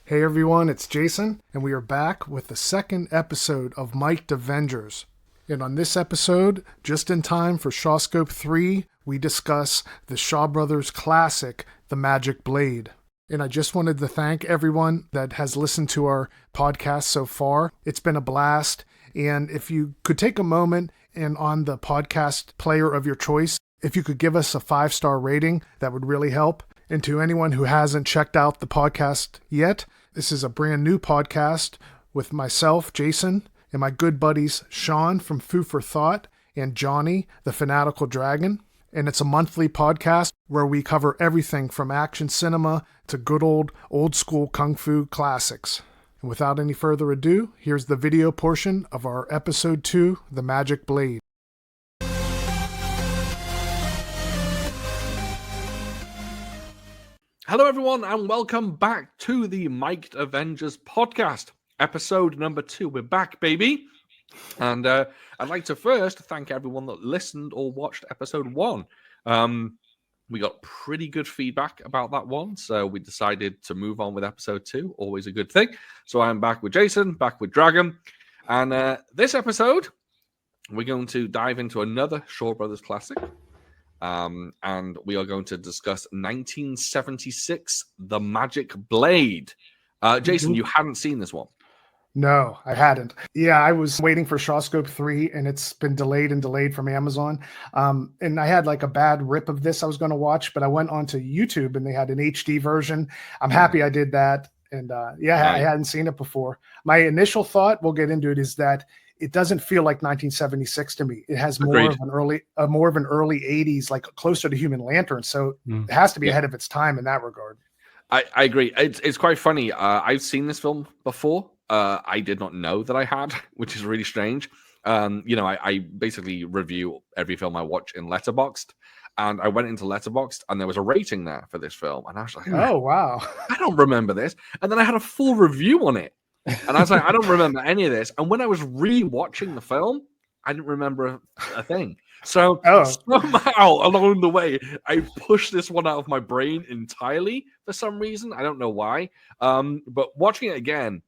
Hey everyone, it's Jason, and we are back with the second episode of Mic'd Avengers. And on this episode, just in time for Shawscope 3, we discuss the Shaw Brothers classic, The Magic Blade. And I just wanted to thank everyone that has listened to our podcast so far. It's been a blast. And if you could take a moment and on the podcast player of your choice, if you could give us a 5-star rating, that would really help. And to anyone who hasn't checked out the podcast yet, this is a brand new podcast with myself, Jason, and my good buddies, Shaun from Food for Thought and Johnny, the Fanatical Dragon. And it's a monthly podcast where we cover everything from action cinema to good old school kung fu classics. And without any further ado, here's the video portion of our episode 2, The Magic Blade. Hello, everyone, and welcome back to the Mic'd Avengers Podcast, episode number 2. We're back, baby. And I'd like to first thank everyone that listened or watched episode 1. We got pretty good feedback about that one, so we decided to move on with episode 2. Always a good thing. So I'm back with Jason, back with Dragon. And this episode, we're going to dive into another Shaw Brothers classic. And we are going to discuss 1976, The Magic Blade. Jason, you hadn't seen this one? No, I hadn't. Yeah, I was waiting for Shawscope 3, and it's been delayed from Amazon. And I had like a bad rip of this I was going to watch, but I went onto YouTube, and they had an HD version. I'm happy I did that. And I hadn't seen it before. My initial thought, we'll get into it, is that it doesn't feel like 1976 to me. It has more of an early 80s, like closer to Human Lantern. So it has to be ahead of its time in that regard. I agree. It's quite funny. I've seen this film before. I did not know that I had, which is really strange. I basically review every film I watch in Letterboxd, and I went into Letterboxd, and there was a rating there for this film, and I was like, "Oh wow, I don't remember this." And then I had a full review on it. And I was like, I don't remember any of this. And when I was re-watching the film, I didn't remember a thing. So somehow along the way, I pushed this one out of my brain entirely for some reason. I don't know why. But watching it again,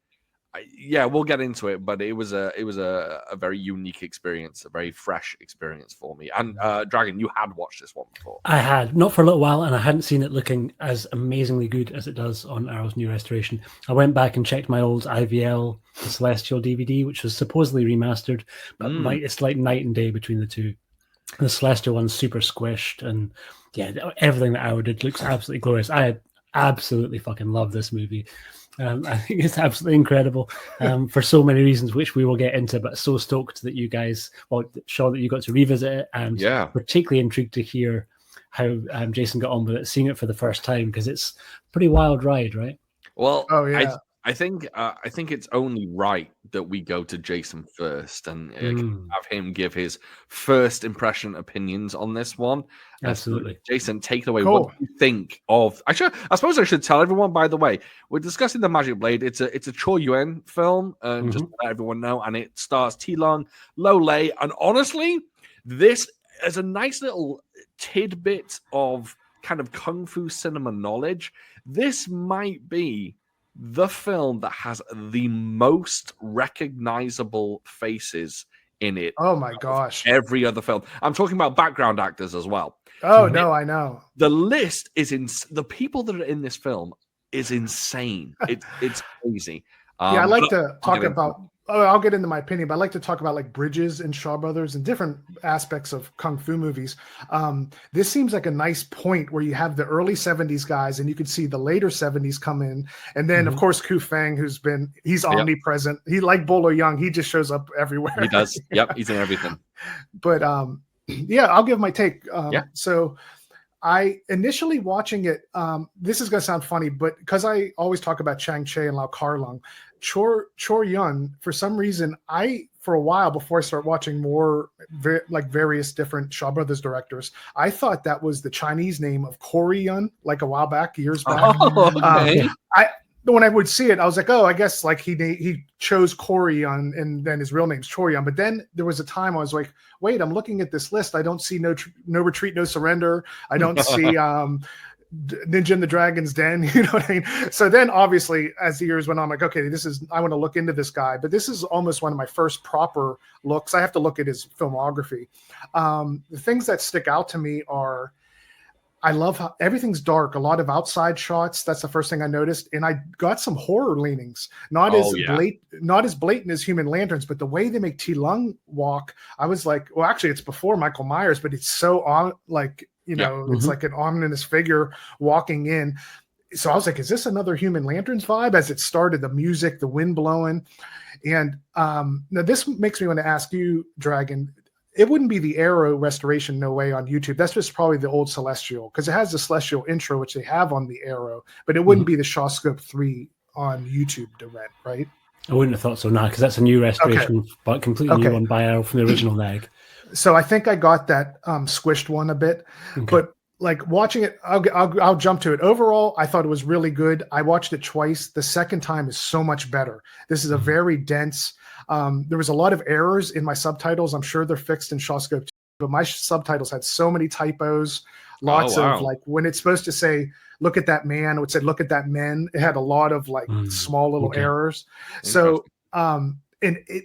we'll get into it. But it was a very unique experience, a very fresh experience for me. And Dragon, you had watched this one before. I had, not for a little while, and I hadn't seen it looking as amazingly good as it does on Arrow's new restoration. I went back and checked my old IVL The Celestial DVD, which was supposedly remastered, but it's like night and day between the two. The Celestial one's super squished, and everything that Arrow did looks absolutely glorious. I absolutely fucking love this movie. I think it's absolutely incredible for so many reasons, which we will get into, but so stoked that you guys, Shaun, that you got to revisit it, and particularly intrigued to hear how Jason got on with it, seeing it for the first time, because it's a pretty wild ride, right? Well, I think it's only right that we go to Jason first and have him give his first impression opinions on this one. Absolutely. So Jason, take it away. Cool. What do you think of? I suppose I should tell everyone, by the way, we're discussing The Magic Blade. It's a Cho Yuen film, just to let everyone know, and it stars T Lung, Lo Lei, and honestly, this is a nice little tidbit of kind of kung fu cinema knowledge. This might be the film that has the most recognizable faces in it. Oh my gosh. Every other film. I'm talking about background actors as well. Oh, no, I know. The list is the people that are in this film is insane. It's crazy. I like to talk about, I'll get into my opinion, but I like to talk about like bridges in Shaw Brothers and different aspects of Kung Fu movies. This seems like a nice point where you have the early 70s guys and you could see the later 70s come in. And then, of course, Ku Feng, he's omnipresent. He, like Bolo Young, he just shows up everywhere. He does. Yep, he's in everything. But I'll give my take. So I initially watching it, this is going to sound funny, but because I always talk about Chang Che and Lau Kar Lung, Cho Yun, for some reason, for a while before I start watching more various different Shaw Brothers directors, I thought that was the Chinese name of Corey Yun, like a while back, years back. Okay. When I would see it, I was like, oh, I guess like he chose Corey Yun, and then his real name's Cho Yun. But then there was a time I was like, wait, I'm looking at this list. I don't see no retreat, no surrender. I don't see Ninja in the Dragon's Den, you know what I mean? So then obviously as the years went on, I'm like, okay, I want to look into this guy, but this is almost one of my first proper looks. I have to look at his filmography. The things that stick out to me are, I love how everything's dark, a lot of outside shots. That's the first thing I noticed. And I got some horror leanings, not as blatant as Human Lanterns, but the way they make T Lung walk, I was like, well, actually it's before Michael Myers, but it's so on, like, you know, it's like an ominous figure walking in. So I was like, is this another Human Lanterns vibe? As it started, the music, the wind blowing. And now this makes me want to ask you, Dragon, it wouldn't be the Arrow restoration, no way, on YouTube. That's just probably the old Celestial, because it has the Celestial intro, which they have on the Arrow, but it wouldn't be the Shawscope 3 on YouTube to rent, right? I wouldn't have thought so, nah, because that's a new restoration, but completely new one by Arrow from the original Neg. So I think I got that squished one a bit, but like watching it, I'll jump to it. Overall, I thought it was really good. I watched it twice. The second time is so much better. This is a very dense. There was a lot of errors in my subtitles. I'm sure they're fixed in Shawscope 2, but my subtitles had so many typos. Lots of like when it's supposed to say, look at that man, it would say, look at that men. It had a lot of like small little errors. So,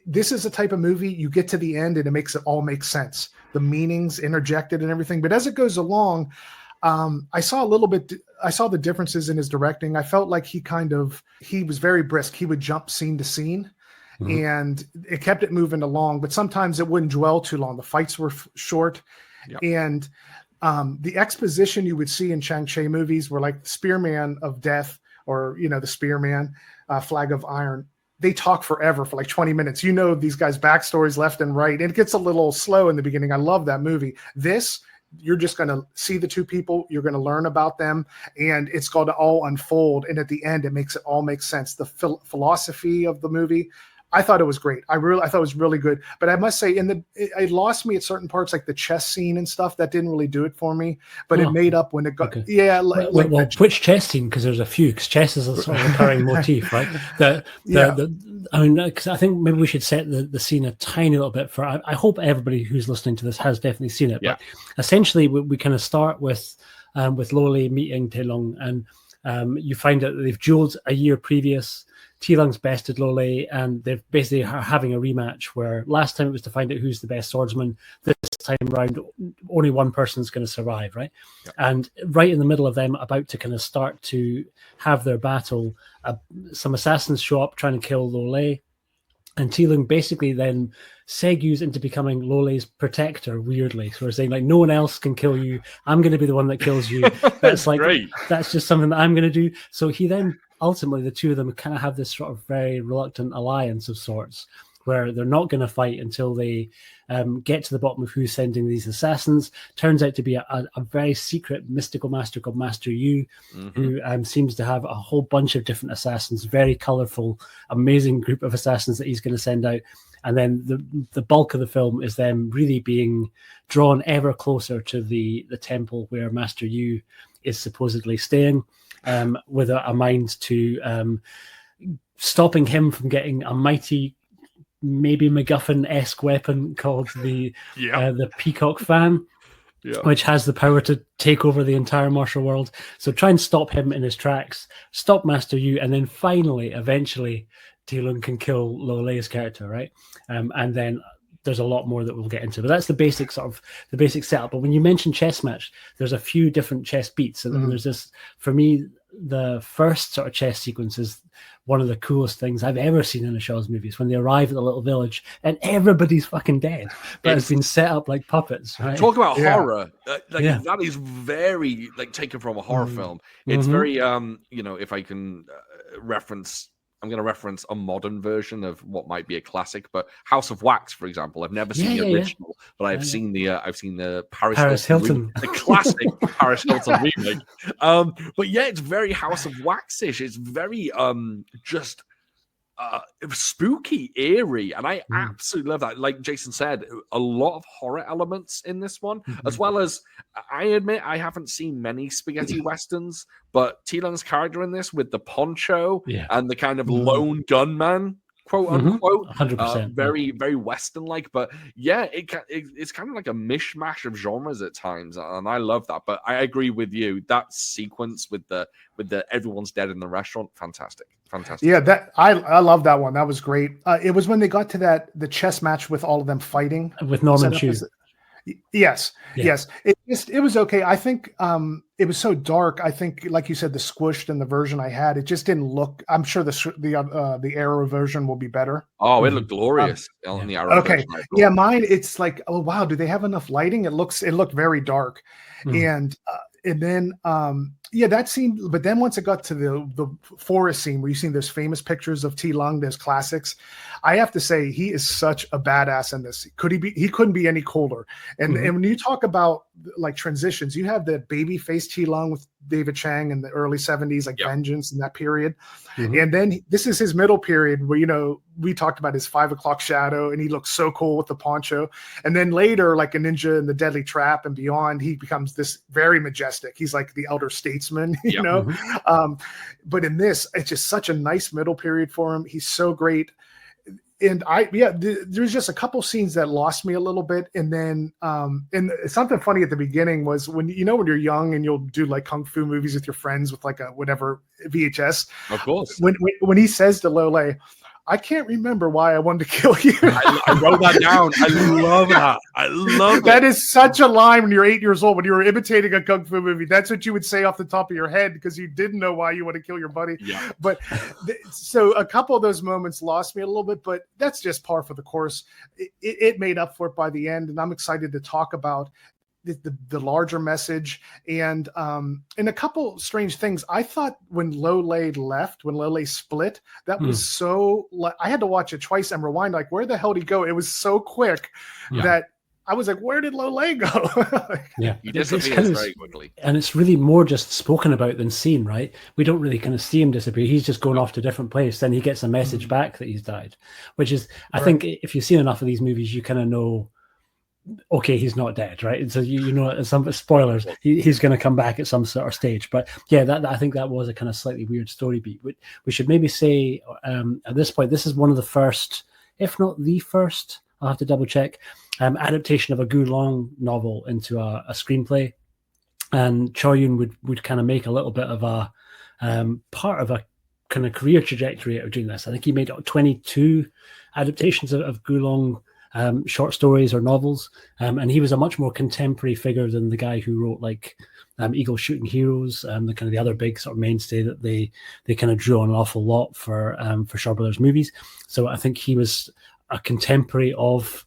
this is a type of movie you get to the end and it makes it all make sense. The meanings interjected and everything. But as it goes along, I saw the differences in his directing. I felt like he was very brisk. He would jump scene to scene. And it kept it moving along, but sometimes it wouldn't dwell too long. The fights were short, and the exposition you would see in Shang-Chi movies were like the Spearman of Death, or the Spearman, Flag of Iron. They talk forever for like 20 minutes. These guys' backstories left and right, and it gets a little slow in the beginning. I love that movie. This, you're just going to see the two people, you're going to learn about them, and it's going to all unfold. And at the end, it makes it all make sense. The philosophy of the movie, I thought it was great. I thought it was really good. But I must say, it lost me at certain parts, like the chess scene and stuff. That didn't really do it for me. But it made up when it got. Okay. Yeah. Well, which chess scene? Because there's a few. Because chess is a sort of recurring motif, right? Because I think maybe we should set the scene a tiny little bit for. I hope everybody who's listening to this has definitely seen it. But essentially, we kind of start with Loli meeting Taelong, and you find out that they've dueled a year previous. T-Lung's bested Lole, and they're basically having a rematch where last time it was to find out who's the best swordsman. This time around, only one person's going to survive, right? Yep. And right in the middle of them about to kind of start to have their battle, some assassins show up trying to kill Lole, and T-Lung basically then segues into becoming Lole's protector, weirdly. So we're saying, like, no one else can kill you. I'm going to be the one that kills you. That's like, that's just something that I'm going to do. So he then, ultimately, the two of them kind of have this sort of very reluctant alliance of sorts, where they're not going to fight until they get to the bottom of who's sending these assassins. Turns out to be a very secret mystical master called Master Yu, who seems to have a whole bunch of different assassins, very colorful, amazing group of assassins that he's going to send out. And then the bulk of the film is them really being drawn ever closer to the temple where Master Yu is supposedly staying, with a mind to stopping him from getting a mighty, maybe MacGuffin-esque weapon called the Peacock Fan, which has the power to take over the entire martial world. So try and stop him in his tracks, stop Master Yu, and then finally, eventually, T-Lung can kill Lole's character, right? And then there's a lot more that we'll get into, but that's the basic setup. But when you mention chess match, there's a few different chess beats, and there's this, for me, the first sort of chess sequence is one of the coolest things I've ever seen in a Shaw's movies, when they arrive at the little village and everybody's fucking dead, but it's been set up like puppets, right? Talk about horror. That is very taken from a horror film. It's very if I can reference, I'm going to reference a modern version of what might be a classic, but House of Wax, for example. I've never seen the original, but I've seen the Paris Hilton, the classic Paris Hilton remake. But yeah, it's very House of Wax-ish. It's very just spooky, eerie, and I absolutely love that. Like Jason said, a lot of horror elements in this one, as well as, I admit I haven't seen many spaghetti westerns, but T-Lung's character in this with the poncho and the kind of lone gunman quote unquote. 100%. Very, very Western-like. But yeah, it's kind of like a mishmash of genres at times, and I love that. But I agree with you. That sequence with the everyone's dead in the restaurant, fantastic. Yeah, that I love that one. That was great. It was when they got to the chess match with all of them fighting with Norman Chu. Yes. It was okay. I think it was so dark. I think, like you said, the squished and the version I had, it just didn't look. I'm sure the Arrow version will be better. Oh, it looked glorious on the Arrow. Okay, version, yeah, mine. It's like, oh wow, do they have enough lighting? It looked very dark, and then that scene. But then once it got to the forest scene where you see those famous pictures of T. Lung, those classics, I have to say he is such a badass in this. He couldn't be any cooler. And and when you talk about like transitions, you have the baby face T. Lung with David Chang in the early 70s, like Vengeance in that period. And then this is his middle period where, we talked about his 5 o'clock shadow and he looks so cool with the poncho. And then later, like a ninja in the Deadly Trap and beyond, he becomes this very majestic. He's like the elder statesman, you know? But in this, it's just such a nice middle period for him. He's so great. And there's just a couple scenes that lost me a little bit. And then, and something funny at the beginning was when you're young and you'll do like Kung Fu movies with your friends with like a whatever VHS. Of course. When he says to Lole, I can't remember why I wanted to kill you. I wrote that down. I love that. I love that. Is such a line when you're 8 years old, when you were imitating a Kung Fu movie. That's what you would say off the top of your head because you didn't know why you want to kill your buddy. Yeah. But so a couple of those moments lost me a little bit, but that's just par for the course. It made up for it by the end, and I'm excited to talk about the larger message and a couple strange things. I thought when Lole split, that was so, I had to watch it twice and rewind, like, where the hell did he go? It was so quick that I was like, where did Lole go? He disappears very quickly. And it's really more just spoken about than seen, right? We don't really kind of see him disappear. He's just going off to a different place. Then he gets a message back that he's died, which is, I think if you've seen enough of these movies, you kind of know, okay, he's not dead, right? And so some spoilers, he's going to come back at some sort of stage. But yeah, I think that was a kind of slightly weird story beat. We should maybe say at this point, this is one of the first, if not the first, I'll have to double check, adaptation of a Gu Long novel into a screenplay. And Chow Yun would kind of make a little bit of a part of a kind of career trajectory out of doing this. I think he made 22 adaptations of Gu Long short stories or novels, and he was a much more contemporary figure than the guy who wrote like Eagle Shooting Heroes, the kind of the other big sort of mainstay that they kind of drew on an awful lot for Shaw Brothers movies. So I think he was a contemporary of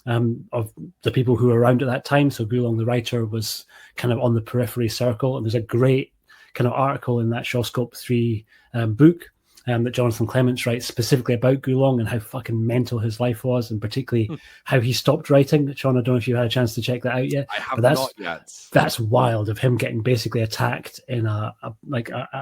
the people who were around at that time. So Gu Long, the writer, was kind of on the periphery circle, and there's a great kind of article in that Shawscope 3 book that Jonathan Clements writes specifically about Gu Long and how fucking mental his life was, and particularly how he stopped writing. Sean, I don't know if you had a chance to check that out yet. I have not yet. That's wild, of him getting basically attacked in a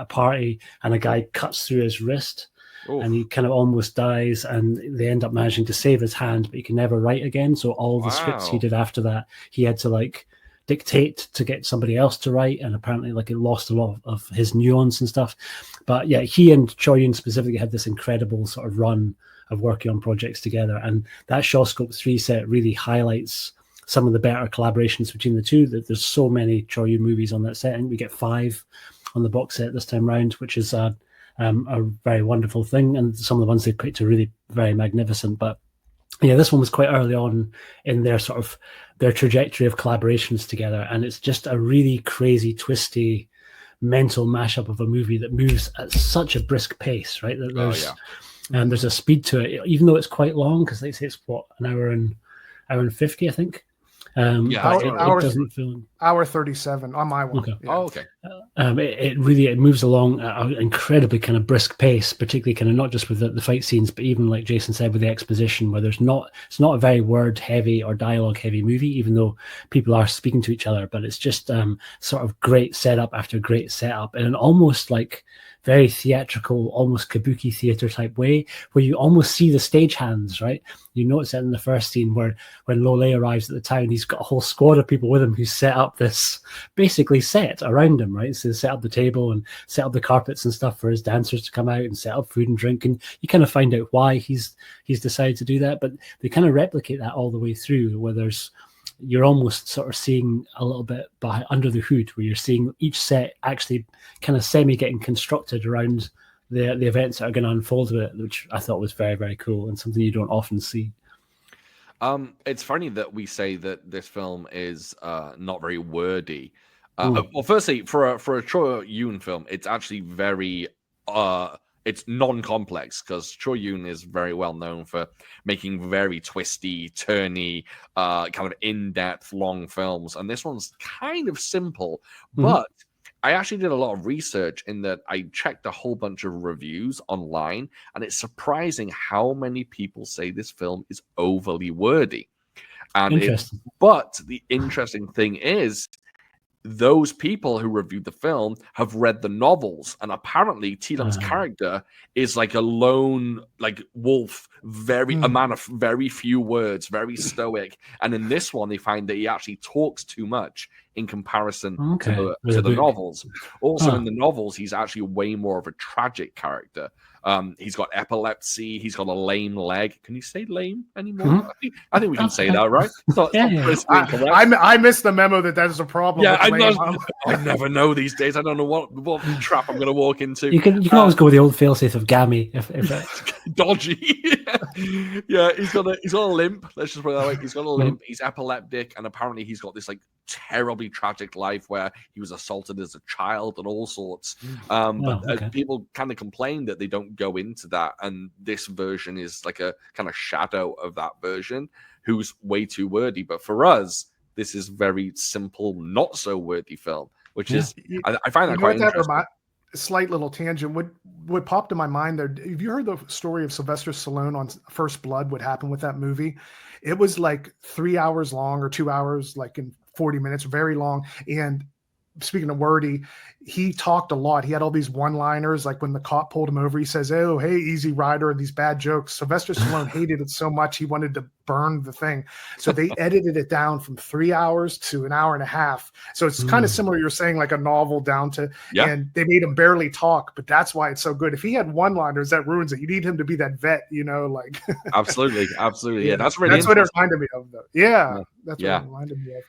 party, and a guy cuts through his wrist. Oof. And he kind of almost dies, and they end up managing to save his hand, but he can never write again. So all the scripts he did after that, he had to like dictate to get somebody else to write, and apparently like it lost a lot of his nuance and stuff. But yeah, he and Chow Yun specifically had this incredible sort of run of working on projects together, and that Shawscope 3 set really highlights some of the better collaborations between the two. That there's so many Chow Yun movies on that set, and we get 5 on the box set this time round, which is a very wonderful thing, and some of the ones they picked are really very magnificent. But yeah, this one was quite early on in their sort of their trajectory of collaborations together, and it's just a really crazy, twisty, mental mashup of a movie that moves at such a brisk pace, right? That there's a speed to it, even though it's quite long, because they say it's an hour and 50, I think. It doesn't feel hour 37 on my one. Okay. Yeah. Oh, okay. It moves along at an incredibly kind of brisk pace, particularly kind of not just with the fight scenes, but even like Jason said with the exposition, where it's not a very word heavy or dialogue heavy movie, even though people are speaking to each other, but it's just sort of great setup after great setup, and almost like very theatrical, almost kabuki theater type way, where you almost see the stagehands, right? You notice that in the first scene where when Lole arrives at the town, he's got a whole squad of people with him who set up this basically set around him, right? So they set up the table and set up the carpets and stuff for his dancers to come out and set up food and drink. And you kind of find out why he's decided to do that. But they kind of replicate that all the way through, where you're almost sort of seeing a little bit under the hood, where you're seeing each set actually kind of semi getting constructed around the events that are going to unfold with it, which I thought was very, very cool and something you don't often see. It's funny that we say that this film is not very wordy. Well, firstly, for a Choi Yun film, it's actually very it's non-complex, because Choi Yun is very well known for making very twisty, turny, kind of in-depth, long films. And this one's kind of simple, but I actually did a lot of research in that I checked a whole bunch of reviews online, and it's surprising how many people say this film is overly wordy. And but the interesting thing is, those people who reviewed the film have read the novels, and apparently T-Lung's character is like a lone, like wolf, a man of very few words, very stoic. And in this one, they find that he actually talks too much in comparison to the novels. Also, in the novels, he's actually way more of a tragic character. He's got epilepsy. He's got a lame leg. Can you say lame anymore? I think we can say that, right? I missed the memo that is a problem. Yeah, I never know these days. I don't know what trap I'm going to walk into. You can always go with the old failsafe of Gammy if dodgy. Yeah, he's got a limp. Let's just put it that way. He's got a limp. He's epileptic, and apparently he's got this like terribly tragic life where he was assaulted as a child and all sorts. But people kind of complain that they don't go into that, and this version is like a kind of shadow of that version, who's way too wordy. But for us, this is very simple, not so wordy film, which is I find that quite interesting. Slight little tangent. What popped in my mind there, have you heard the story of Sylvester Stallone on First Blood? What happened with that movie? It was like 3 hours long, or 2 hours, like in 40 minutes, very long. And speaking of wordy, he talked a lot. He had all these one-liners, like when the cop pulled him over, he says, "Oh, hey, easy rider," and these bad jokes. Sylvester Stallone hated it so much he wanted to burn the thing. So they edited it down from 3 hours to an hour and a half. So it's kind of similar, you're saying, like a novel down to, and they made him barely talk, but that's why it's so good. If he had one-liners, that ruins it. You need him to be that vet, like. Absolutely. Yeah, that's really That's what it reminded me of, though. Yeah, that's what it reminded me of.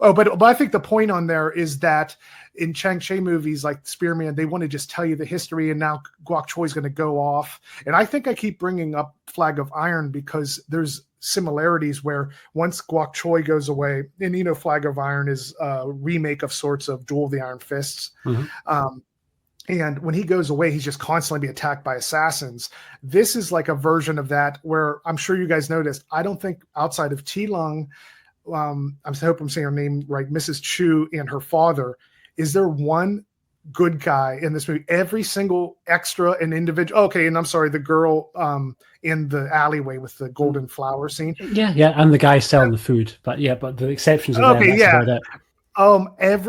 Oh, but I think the point on there is that in Chang Cheh movies like Spearman, they want to just tell you the history, and now Guok Choi is going to go off. And I think I keep bringing up Flag of Iron because there's similarities where once Guok Choi goes away, and Flag of Iron is a remake of sorts of Duel of the Iron Fists. And when he goes away, he's just constantly be attacked by assassins. This is like a version of that where I'm sure you guys noticed. I don't think outside of T-Lung, I hope I'm saying her name right, Mrs. Chu and her father, is there one good guy in this movie? Every single extra and individual. Okay, and I'm sorry, the girl in the alleyway with the golden flower scene. Yeah, and the guy selling the food. But the exceptions are there. That's about it.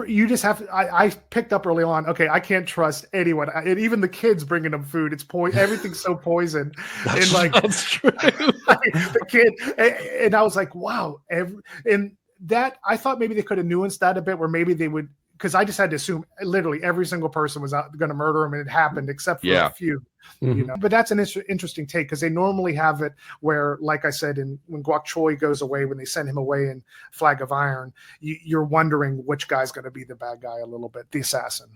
You just have to, I picked up early on, okay, I can't trust anyone, and even the kids bringing them food, it's everything's so poisoned. That's true. The kid, and I was like, wow. And that, I thought maybe they could have nuanced that a bit, where maybe they would, because I just had to assume literally every single person was out going to murder him, and it happened except for a few. But that's an interesting take, because they normally have it where, like I said, when Guok Choi goes away, when they send him away in Flag of Iron, you're wondering which guy's going to be the bad guy a little bit, the assassin.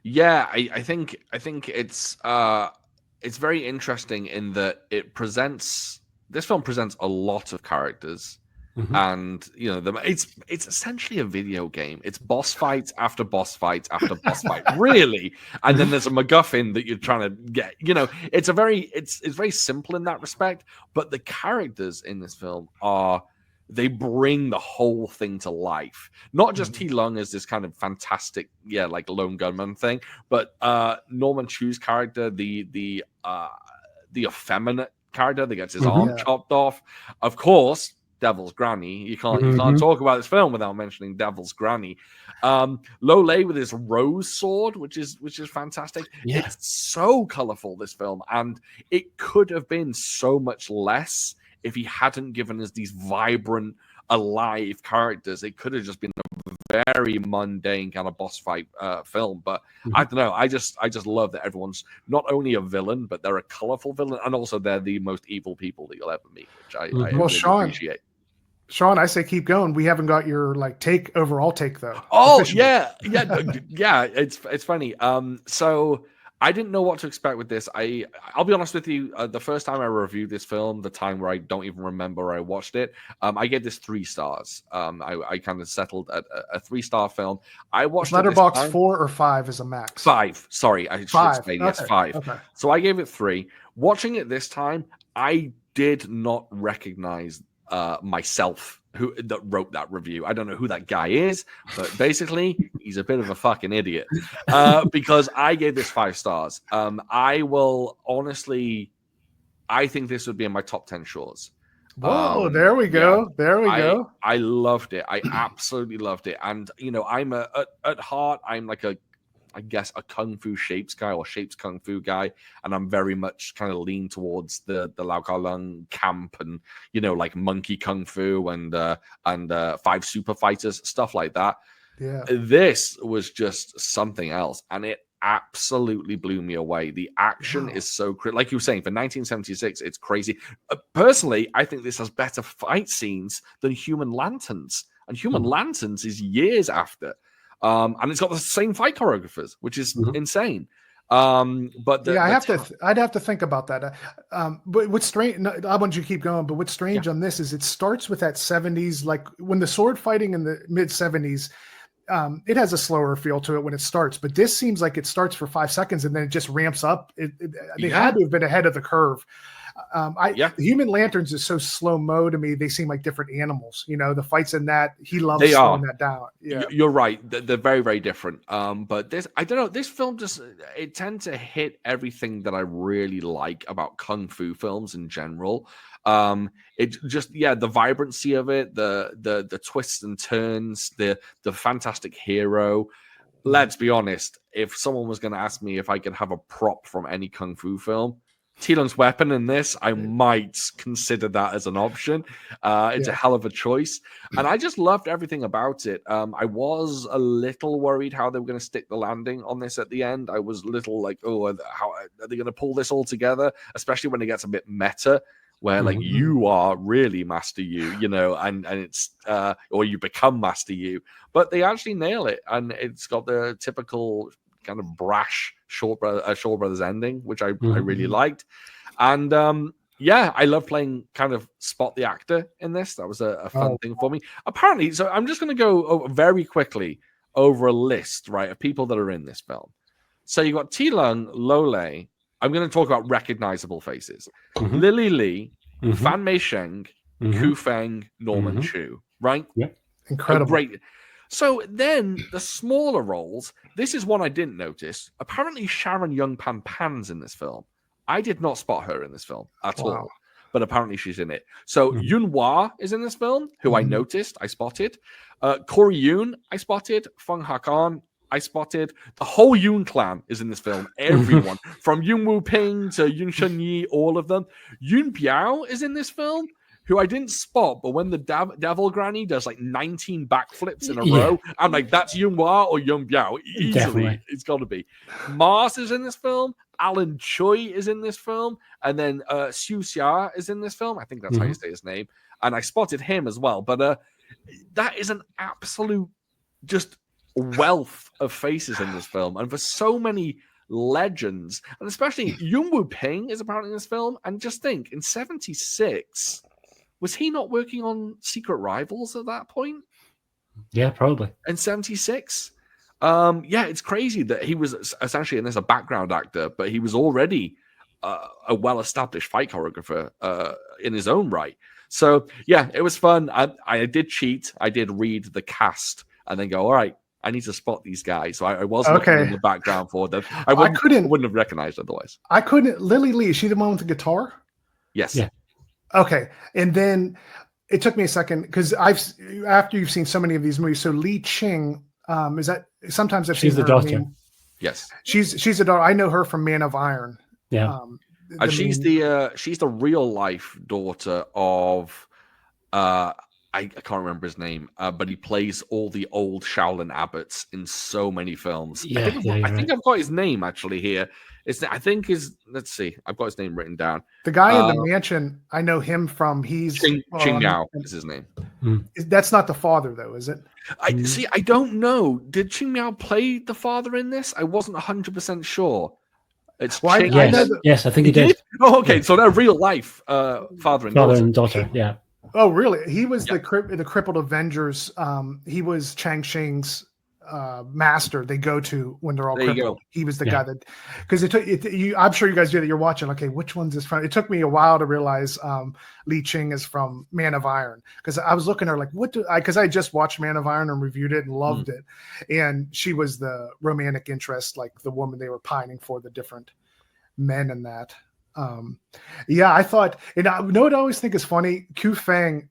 Yeah, I think it's very interesting in that this film presents a lot of characters. And it's essentially a video game. It's boss fights after boss fights after boss fight, really. And then there's a MacGuffin that you're trying to get. It's very simple in that respect. But the characters in this film they bring the whole thing to life. Not just T-Lung as this kind of fantastic, like lone gunman thing, but Norman Chu's character, the effeminate character that gets his arm chopped off. Of course, Devil's Granny. You can't talk about this film without mentioning Devil's Granny. Lole with his rose sword, which is fantastic. Yeah. It's so colorful, this film, and it could have been so much less if he hadn't given us these vibrant, alive characters. It could have just been a very mundane kind of boss fight film. But I don't know. I just love that everyone's not only a villain, but they're a colorful villain, and also they're the most evil people that you'll ever meet, which I really Shaun, appreciate. Shaun, I say keep going. We haven't got your overall take though. Oh officially. yeah. It's funny. So I didn't know what to expect with this. I'll be honest with you. The first time I reviewed this film, the time where I don't even remember where I watched it, I gave this 3 stars. I kind of settled at a 3-star film. I watched Letterboxd 4 or 5 is a max. 5. Sorry, I should say yes, 5. Okay. So I gave it 3. Watching it this time, I did not recognize myself that wrote that review. I don't know who that guy is, but basically he's a bit of a fucking idiot because I gave this 5 stars. I will honestly, I think this would be in my top 10 shores. Whoa, there we go. Yeah, there we go. I loved it. I absolutely loved it. And I'm at heart, I'm like I guess a kung fu shapes guy or shapes kung fu guy, and I'm very much kind of lean towards the Lau Kar Lung camp and like monkey kung fu and 5 super fighters, stuff like that. Yeah, this was just something else, and it absolutely blew me away. The action is so like you were saying, for 1976, it's crazy. Personally, I think this has better fight scenes than Human Lanterns, and Human Lanterns is years after. And it's got the same fight choreographers, which is insane. But I'd have to think about that. But what's strange, I want you to keep going, but what's strange on this is it starts with that 70s, like when the sword fighting in the mid 70s, it has a slower feel to it when it starts, but this seems like it starts for 5 seconds and then it just ramps up. They had to have been ahead of the curve. Human Lanterns is so slow-mo to me. They seem like different animals. The fights in that, he loves slowing that down. Yeah. You're right. They're very, very different. But this, I don't know, this film it tends to hit everything that I really like about kung fu films in general. It just, the vibrancy of it, the twists and turns, the fantastic hero. Let's be honest. If someone was going to ask me if I could have a prop from any kung fu film, T Lung's weapon in this, I might consider that as an option. It's a hell of a choice. And I just loved everything about it. I was a little worried how they were going to stick the landing on this at the end. I was a little like, how are they going to pull this all together? Especially when it gets a bit meta, where like you are really Master Yu, and it's or you become Master Yu. But they actually nail it, and it's got the typical kind of brash Shaw Brothers ending, which I really liked. And I love playing kind of spot the actor in this. That was a fun thing for me. Apparently, so I'm just going to go very quickly over a list, right, of people that are in this film. So you got T Lung, Lole. I'm going to talk about recognizable faces. Lily Lee, Fan Mei Sheng, Ku Feng, Norman Chu, right? Yeah. Incredible. Great. So then the smaller roles, this is one I didn't notice. Apparently Sharon Young Pan's in this film. I did not spot her in this film at all, but apparently she's in it. So Yun Hua is in this film, who I noticed, I spotted. Corey Yoon, I spotted. Feng Hakan, I spotted. The whole Yoon clan is in this film. Everyone, from Yun Wu Ping to Yun Shun Yi, all of them. Yun Biao is in this film, who I didn't spot, but when the Devil Granny does like 19 backflips in a row, I'm like, that's Yun Hua or Yun Biao. Easily, definitely. It's got to be. Mars is in this film. Alan Choi is in this film. And then Xu Xia is in this film. I think that's how you say his name. And I spotted him as well. But that is an absolute just wealth of faces in this film. And for so many legends, and especially Yun Wu Ping is apparently in this film. And just think, in 76... was he not working on Secret Rivals at that point? Yeah, probably. In 76? It's crazy that he was essentially in this a background actor, but he was already a well-established fight choreographer in his own right. So, it was fun. I did cheat. I did read the cast and then go, all right, I need to spot these guys. So I was looking in the background for them. I wouldn't have recognized otherwise. I couldn't. Lily Lee, is she the one with the guitar? Yes. Yeah. Okay. And then it took me a second because after you've seen so many of these movies. So Li Ching, is that sometimes I've She's seen the her daughter. name. Yes, She's a daughter. I know her from Man of Iron. Yeah. she's the real life daughter of I can't remember his name, but he plays all the old Shaolin abbots in so many films. Yeah, I think I've got his name actually here. Let's see, I've got his name written down. The guy in the mansion, I know him from. He's Ching Miao is his name. That's not the father, though, is it? I don't know. Did Ching Miao play the father in this? I wasn't 100% sure. It's Well, yes, I think he did. Oh, okay. Yeah. So they're real life father and daughter. Yeah. Oh, really? He was the crippled Avengers. He was Chang Shing's master. They go to when they're all crippled. He was the guy that, because I'm sure you guys do that. You're watching. Okay, which one's this from? It took me a while to realize Li Ching is from Man of Iron, because I was looking at her like, because I just watched Man of Iron and reviewed it and loved it, and she was the romantic interest, like the woman they were pining for, the different men in that. I thought, and I know what I always think is funny. Ku Feng,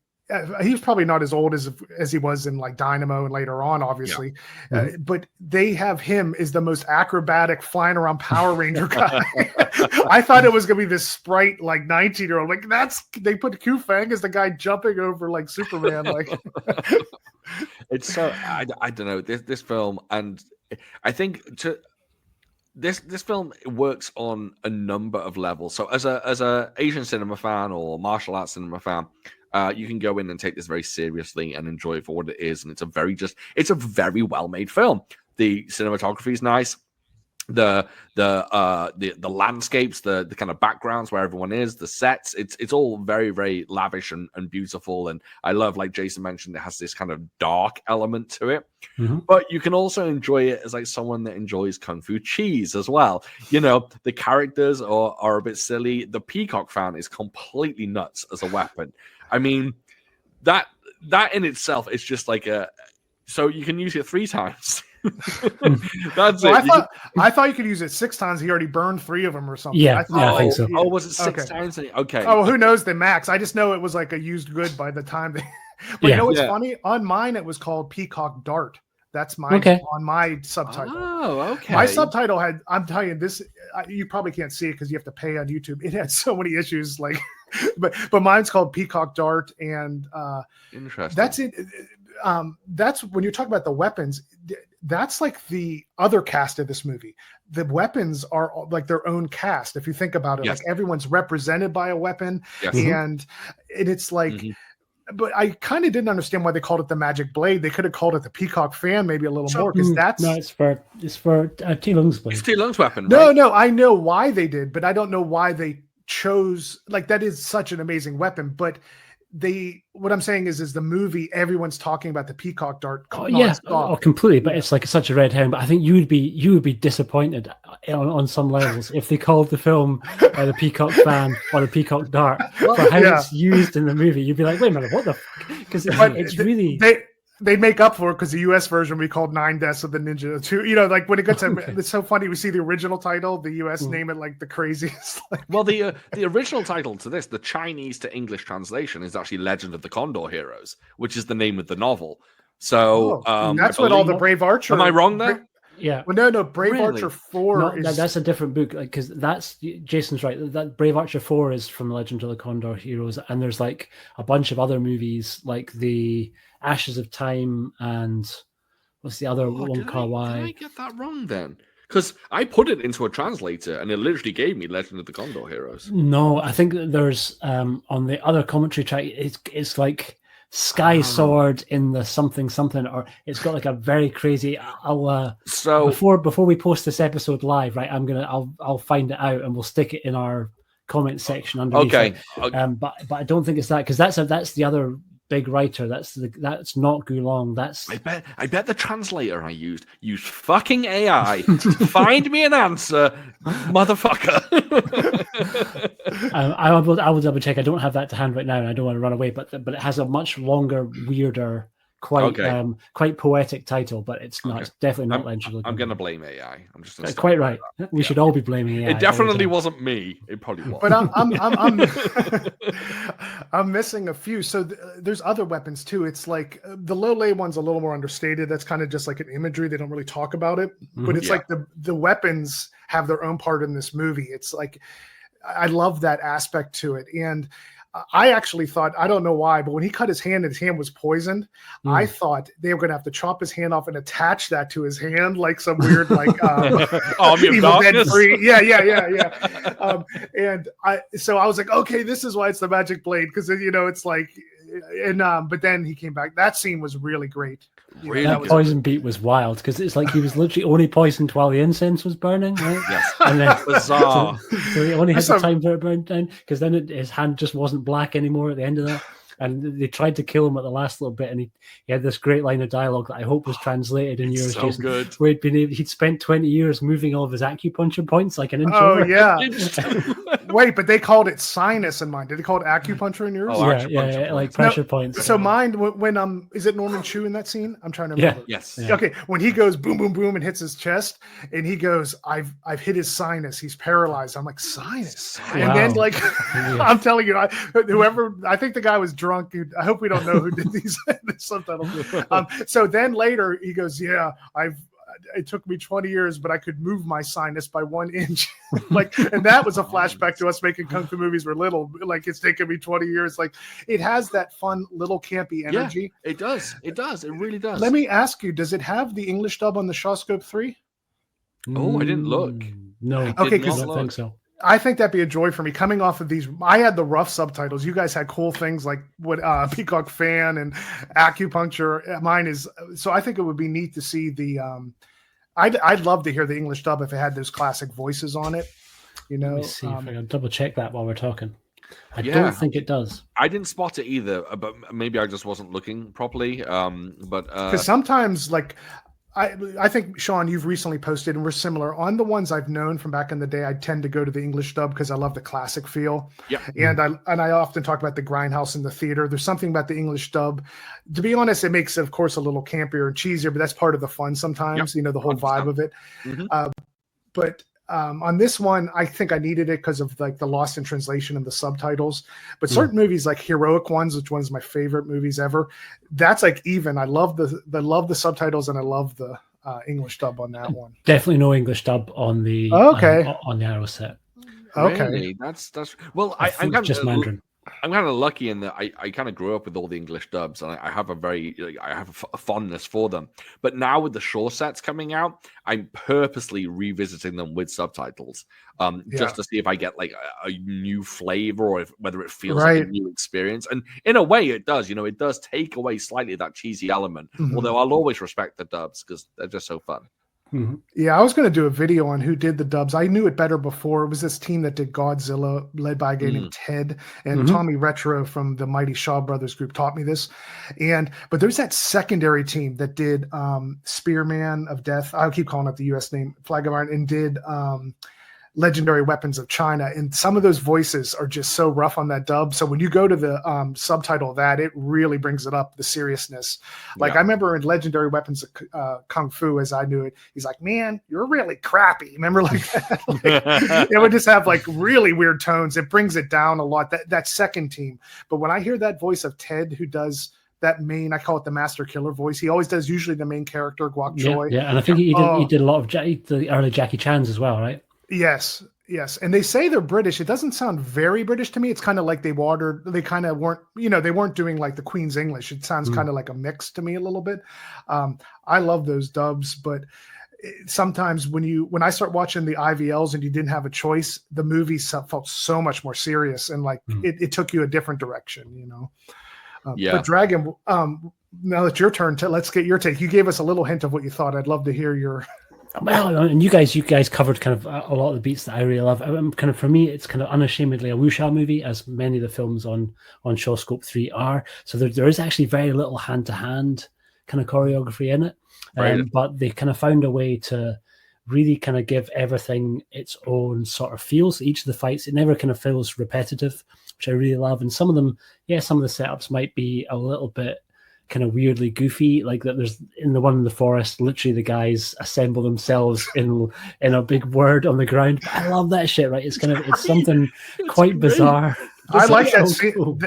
he's probably not as old as he was in like Dynamo and later on, obviously, but they have him as the most acrobatic flying around Power Ranger guy. I thought it was gonna be this sprite like 19-year-old. Like they put Ku Feng as the guy jumping over like Superman. Like it's so I don't know this film, and I think This film works on a number of levels. So as a Asian cinema fan or martial arts cinema fan, you can go in and take this very seriously and enjoy it for what it is. And it's a very well made film. The cinematography is nice. The landscapes, the kind of backgrounds where everyone is, the sets, it's all very, very lavish and beautiful. And I love, like Jason mentioned, it has this kind of dark element to it. But you can also enjoy it as like someone that enjoys Kung Fu cheese as well. You know, the characters are a bit silly. The Peacock fan is completely nuts as a weapon. I mean, that in itself is just like so you can use it 3 times. That's it. I thought you could use it 6 times. He already burned 3 of them or something. I think so. Oh, was it 6 times? Okay. Oh, who knows the max? I just know it was like a used good by the time they. But you know what's funny? On mine, it was called Peacock Dart. That's mine on my subtitle. Oh, okay. My subtitle had. I'm telling you this. You probably can't see it because you have to pay on YouTube. It had so many issues, like, but mine's called Peacock Dart, and interesting. That's it. That's when you talk about the weapons. That's like the other cast of this movie. The weapons are like their own cast. If you think about it, like everyone's represented by a weapon, and it's like. But I kind of didn't understand why they called it the Magic Blade. They could have called it the Peacock Fan, maybe a little more, because it's for T Lung's blade. It's T Lung's weapon. No, I know why they did, but I don't know why they chose. Like that is such an amazing weapon, but. What I'm saying is the movie, everyone's talking about the Peacock Dart. Completely. But it's like such a red herring. But I think you would be disappointed on some levels if they called the film the Peacock Fan or the Peacock Dart for how it's used in the movie. You'd be like, wait a minute, what the fuck? Because it's really. They make up for it because the U.S. version we called 9 Deaths of the Ninja 2. You know, like when it gets it's so funny. We see the original title, the U.S. name it like the craziest. Well, the original title to this, the Chinese to English translation, is actually Legend of the Condor Heroes, which is the name of the novel. So that's what all the Brave Archer. Am I wrong there? Yeah. Well, no. Brave Archer 4 is... that's a different book. Like, because Jason's right. That Brave Archer 4 is from Legend of the Condor Heroes, and there's like a bunch of other movies like the Ashes of Time and what's the other one? Did I get that wrong then? Because I put it into a translator and it literally gave me Legend of the Condor Heroes. No, I think there's on the other commentary track. It's like Sky Sword in the something, or it's got like a very crazy. So before we post this episode live, right? I'll find it out and we'll stick it in our comment section underneath. Okay. But I don't think it's that, because that's the other big writer. That's not Gulong. That's I bet the translator I used fucking AI to find me an answer, motherfucker. I will double check. I don't have that to hand right now, and I don't want to run away. But it has a much longer, weirder quite poetic title, but it's not. It's definitely not Legend of the I'm going to Kingdom. blame AI. I'm just gonna Quite right. We should all be blaming AI. It definitely wasn't me. It probably was. But I'm missing a few. So there's other weapons too. It's like the low-lay one's a little more understated. That's kind of just like an imagery. They don't really talk about it. But it's like the weapons have their own part in this movie. It's like I love that aspect to it. And I actually thought, I don't know why, but when he cut his hand and his hand was poisoned, I thought they were going to have to chop his hand off and attach that to his hand, like some weird, like Evil Dead 3. Yeah. So I was like, okay, this is why it's the magic blade, because it's like, and but then he came back. That scene was really great. That poison beat was wild, because it's like he was literally only poisoned while the incense was burning, right? Yes. And then, bizarre. So he only had the time for it to burn down, because then his hand just wasn't black anymore at the end of that. And they tried to kill him at the last little bit, and he had this great line of dialogue that I hope was translated in yours, so Jason, good. where he'd spent 20 years moving all of his acupuncture points like an inch Oh, over. yeah. Wait, but they called it sinus in mine. Did they call it acupuncture in yours? Oh, yeah, like pressure points. So mine, when is it Norman Chu in that scene? I'm trying to remember. Yes. Yeah. Okay, when he goes boom, boom, boom and hits his chest, and he goes, I've hit his sinus. He's paralyzed. I'm like, sinus. Wow. And then, like, I'm telling you, I think the guy was drunk. I hope we don't know who did these subtitles. So then later he goes, yeah, it took me 20 years, but I could move my sinus by 1 inch. And that was a flashback to us making kung fu movies we're little. Like, it's taken me 20 years. Like, it has that fun little campy energy. Yeah, it does. It really does. Let me ask you, does it have the English dub on the Shawscope 3? Oh, I didn't look. No. Okay, because I don't think so. I think that'd be a joy for me coming off of these. I had the rough subtitles. You guys had cool things like what Peacock Fan and acupuncture. Mine is, so I think it would be neat to see the I'd love to hear the English dub if it had those classic voices on it. Let me see if I can double check that while we're talking. I don't think it does. I didn't spot it either, but maybe I just wasn't looking properly. Because sometimes, like, I think, Shaun, you've recently posted, and we're similar. On the ones I've known from back in the day, I tend to go to the English dub because I love the classic feel. Yeah. And I often talk about the grindhouse in the theater. There's something about the English dub. To be honest, it makes it, of course, a little campier and cheesier, but that's part of the fun sometimes, the whole 100%. Vibe of it. Mm-hmm. But on this one, I think I needed it because of like the lost in translation and the subtitles. But certain movies like Heroic Ones, which one is my favorite movies ever, that's like even. I love the subtitles and I love the English dub on that one. Definitely no English dub on the on the Arrow set. Okay, really? That's well. I'm just Mandarin. I'm kind of lucky in that I kind of grew up with all the English dubs, and I have a fondness for them. But now with the Shaw sets coming out, I'm purposely revisiting them with subtitles, just to see if I get like a new flavor or whether it feels like a new experience. And in a way, it does. It does take away slightly that cheesy element. Mm-hmm. Although I'll always respect the dubs because they're just so fun. Mm-hmm. Yeah, I was going to do a video on who did the dubs. I knew it better before. It was this team that did Godzilla, led by a guy named Ted, and Tommy Retro from the Mighty Shaw Brothers group taught me this. But there's that secondary team that did Spearman of Death. I'll keep calling it the U.S. name, Flag of Iron, and did Legendary Weapons of China. And some of those voices are just so rough on that dub. So when you go to the subtitle of that, it really brings it up, the seriousness. Like I remember in Legendary Weapons of Kung Fu, as I knew it, he's like, man, you're really crappy. Remember like that? It would just have like really weird tones. It brings it down a lot, that second team. But when I hear that voice of Ted, who does that main, I call it the master killer voice. He always does usually the main character, Guok Choi. Yeah, and I think he did a lot of the early Jackie Chan's as well, right? Yes. And they say they're British. It doesn't sound very British to me. It's kind of like they kind of weren't, they weren't doing like the Queen's English. It sounds kind of like a mix to me a little bit. I love those dubs, but sometimes when I start watching the IVLs and you didn't have a choice, the movie felt so much more serious and like it took you a different direction, But Dragon, now it's your turn. Let's get your take. You gave us a little hint of what you thought. I'd love to hear your... Well, and you guys covered kind of a lot of the beats that I really love. Kind of for me, it's kind of unashamedly a wuxia movie, as many of the films on Shawscope 3 are. So there is actually very little hand-to-hand kind of choreography in it, but they kind of found a way to really kind of give everything its own sort of feel. So each of the fights, it never kind of feels repetitive, which I really love. And some of them, some of the setups might be a little bit kind of weirdly goofy. Like that, there's in the one in the forest, literally the guys assemble themselves in a big word on the ground. But I love that shit. Right? It's something quite bizarre. I like that scene.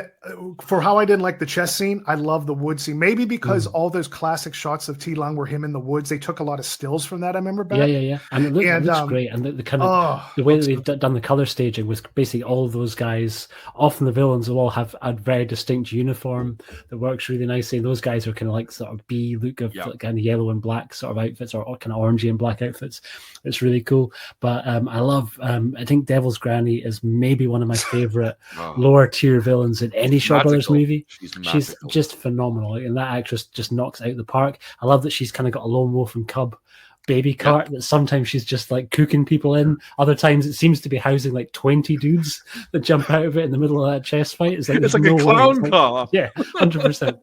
For how I didn't like the chess scene, I love the wood scene. Maybe because all those classic shots of T. Lung were him in the woods. They took a lot of stills from that. I remember back. Yeah. And it looks great. And the kind of the way that they've done the color staging with basically all of those guys. Often the villains will all have a very distinct uniform that works really nicely. Those guys are kind of like sort of B look of like kind of yellow and black sort of outfits, or kind of orangey and black outfits. It's really cool. But I love. I think Devil's Granny is maybe one of my favorite lower tier villains in any Shaw Brothers movie. She's just phenomenal, and that actress just knocks out the park. I love that she's kind of got a lone wolf and cub baby cart that sometimes she's just like cooking people in. Other times it seems to be housing like 20 dudes that jump out of it in the middle of that chess fight. It's like a clown car. Yeah, 100%.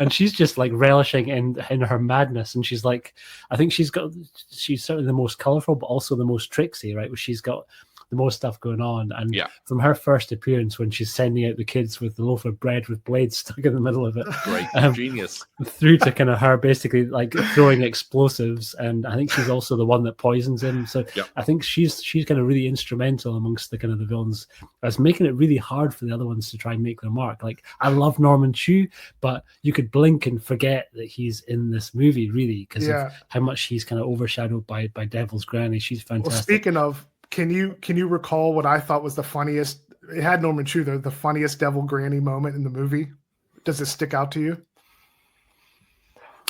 And she's just like relishing in her madness. And she's like, I think she's certainly the most colorful, but also the most tricksy, right? Where she's got the most stuff going on. And from her first appearance, when she's sending out the kids with the loaf of bread with blades stuck in the middle of it, great, genius, through to kind of her basically like throwing explosives, and I think she's also the one that poisons him. So I think she's kind of really instrumental amongst the kind of the villains, as making it really hard for the other ones to try and make their mark. Like, I love Norman Chu, but you could blink and forget that he's in this movie, really, because of how much he's kind of overshadowed by Devil's Granny. She's fantastic. Well, speaking of, can you recall what I thought was the funniest? It had Norman Chu, the funniest Devil Granny moment in the movie. Does it stick out to you?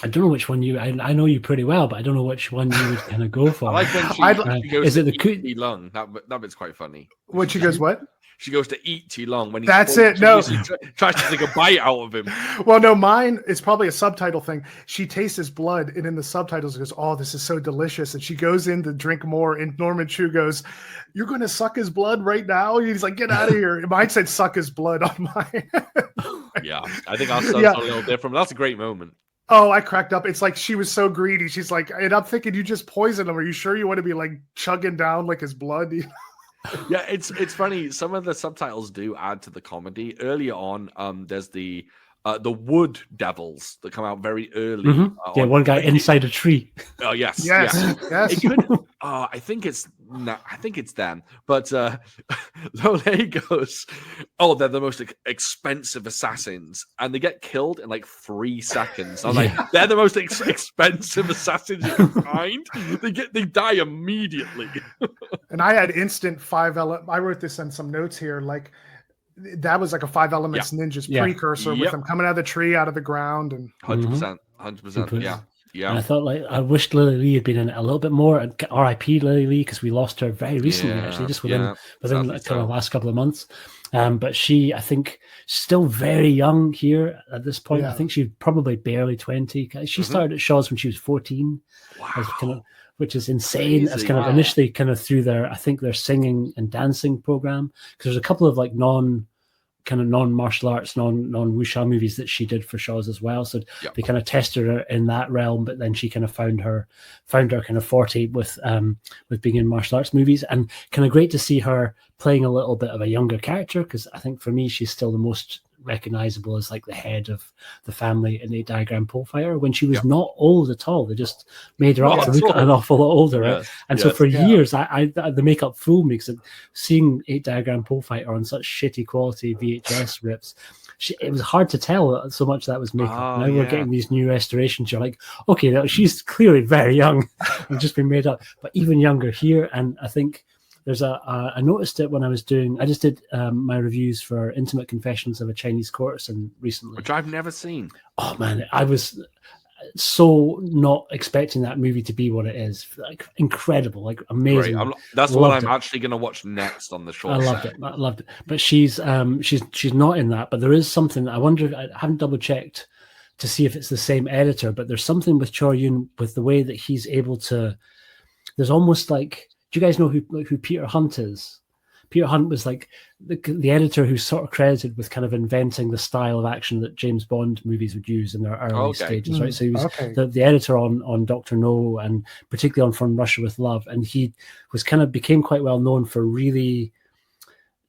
I don't know which one I know you pretty well, but I don't know which one you would kind of go for. I like when she goes to eat T. Lung. That bit's quite funny. When she goes what? She goes to eat T. Lung when that's it. No, she tries to take a bite out of him. Well, no, mine is probably a subtitle thing. She tastes his blood, and in the subtitles it goes, "Oh, this is so delicious." And she goes in to drink more, and Norman Chu goes, "You're going to suck his blood right now?" He's like, "Get out of here!" Mine said, "Suck his blood" on mine. Yeah, I think our son's a little different. That's a great moment. Oh, I cracked up. It's like she was so greedy. She's like, and I'm thinking, you just poisoned him. Are you sure you want to be like chugging down like his blood? Yeah, it's funny. Some of the subtitles do add to the comedy. Earlier on, there's the wood devils that come out very early. Mm-hmm. One guy inside a tree. Oh yes. It could, I think it's them. But Lole goes, "Oh, they're the most expensive assassins," and they get killed in like 3 seconds. I'm like, they're the most expensive assassins you can find. They die immediately. And I had instant 5 element. I wrote this in some notes here, like. That was like a 5 Elements Ninjas precursor with them coming out of the tree, out of the ground, and 100%. Yeah. And I thought, like, I wished Lily Lee had been in it a little bit more. And R.I.P. Lily Lee, because we lost her very recently, actually, just within the kind of last couple of months. But she, I think, still very young here at this point. I think she's probably barely 20. She started at Shaw's when she was 14. Wow. Which is insane. As kind of initially kind of through their singing and dancing program, because there's a couple of like non-martial arts, non-wuxia movies that she did for Shaw's as well. So they kind of tested her in that realm, but then she kind of found her kind of forte with being in martial arts movies, and kind of great to see her playing a little bit of a younger character, because I think for me she's still the most recognizable as like the head of the family in 8 Diagram Pole Fighter, when she was not old at all. They just made her up to look an awful lot older, right? And so for years I the makeup fooled me, because seeing 8 Diagram Pole Fighter on such shitty quality VHS rips, it was hard to tell so much that was makeup. Now we're getting these new restorations. You're like, okay, now she's clearly very young and just been made up, but even younger here. And I think there's I noticed it when I just did my reviews for Intimate Confessions of a Chinese Courtesan recently, which I've never seen. Oh man, I was so not expecting that movie to be what it is. Like, incredible, like amazing. That's what I'm actually going to watch next on the show. I loved it. But she's not in that. But there is something. I wonder. I haven't double checked to see if it's the same editor. But there's something with Chor Yun with the way that he's able to. There's almost like. Do you guys know who Peter Hunt is? Peter Hunt was like the editor who's sort of credited with kind of inventing the style of action that James Bond movies would use in their early stages, right? So he was the editor on Dr. No, and particularly on From Russia with Love. And he was became quite well known for really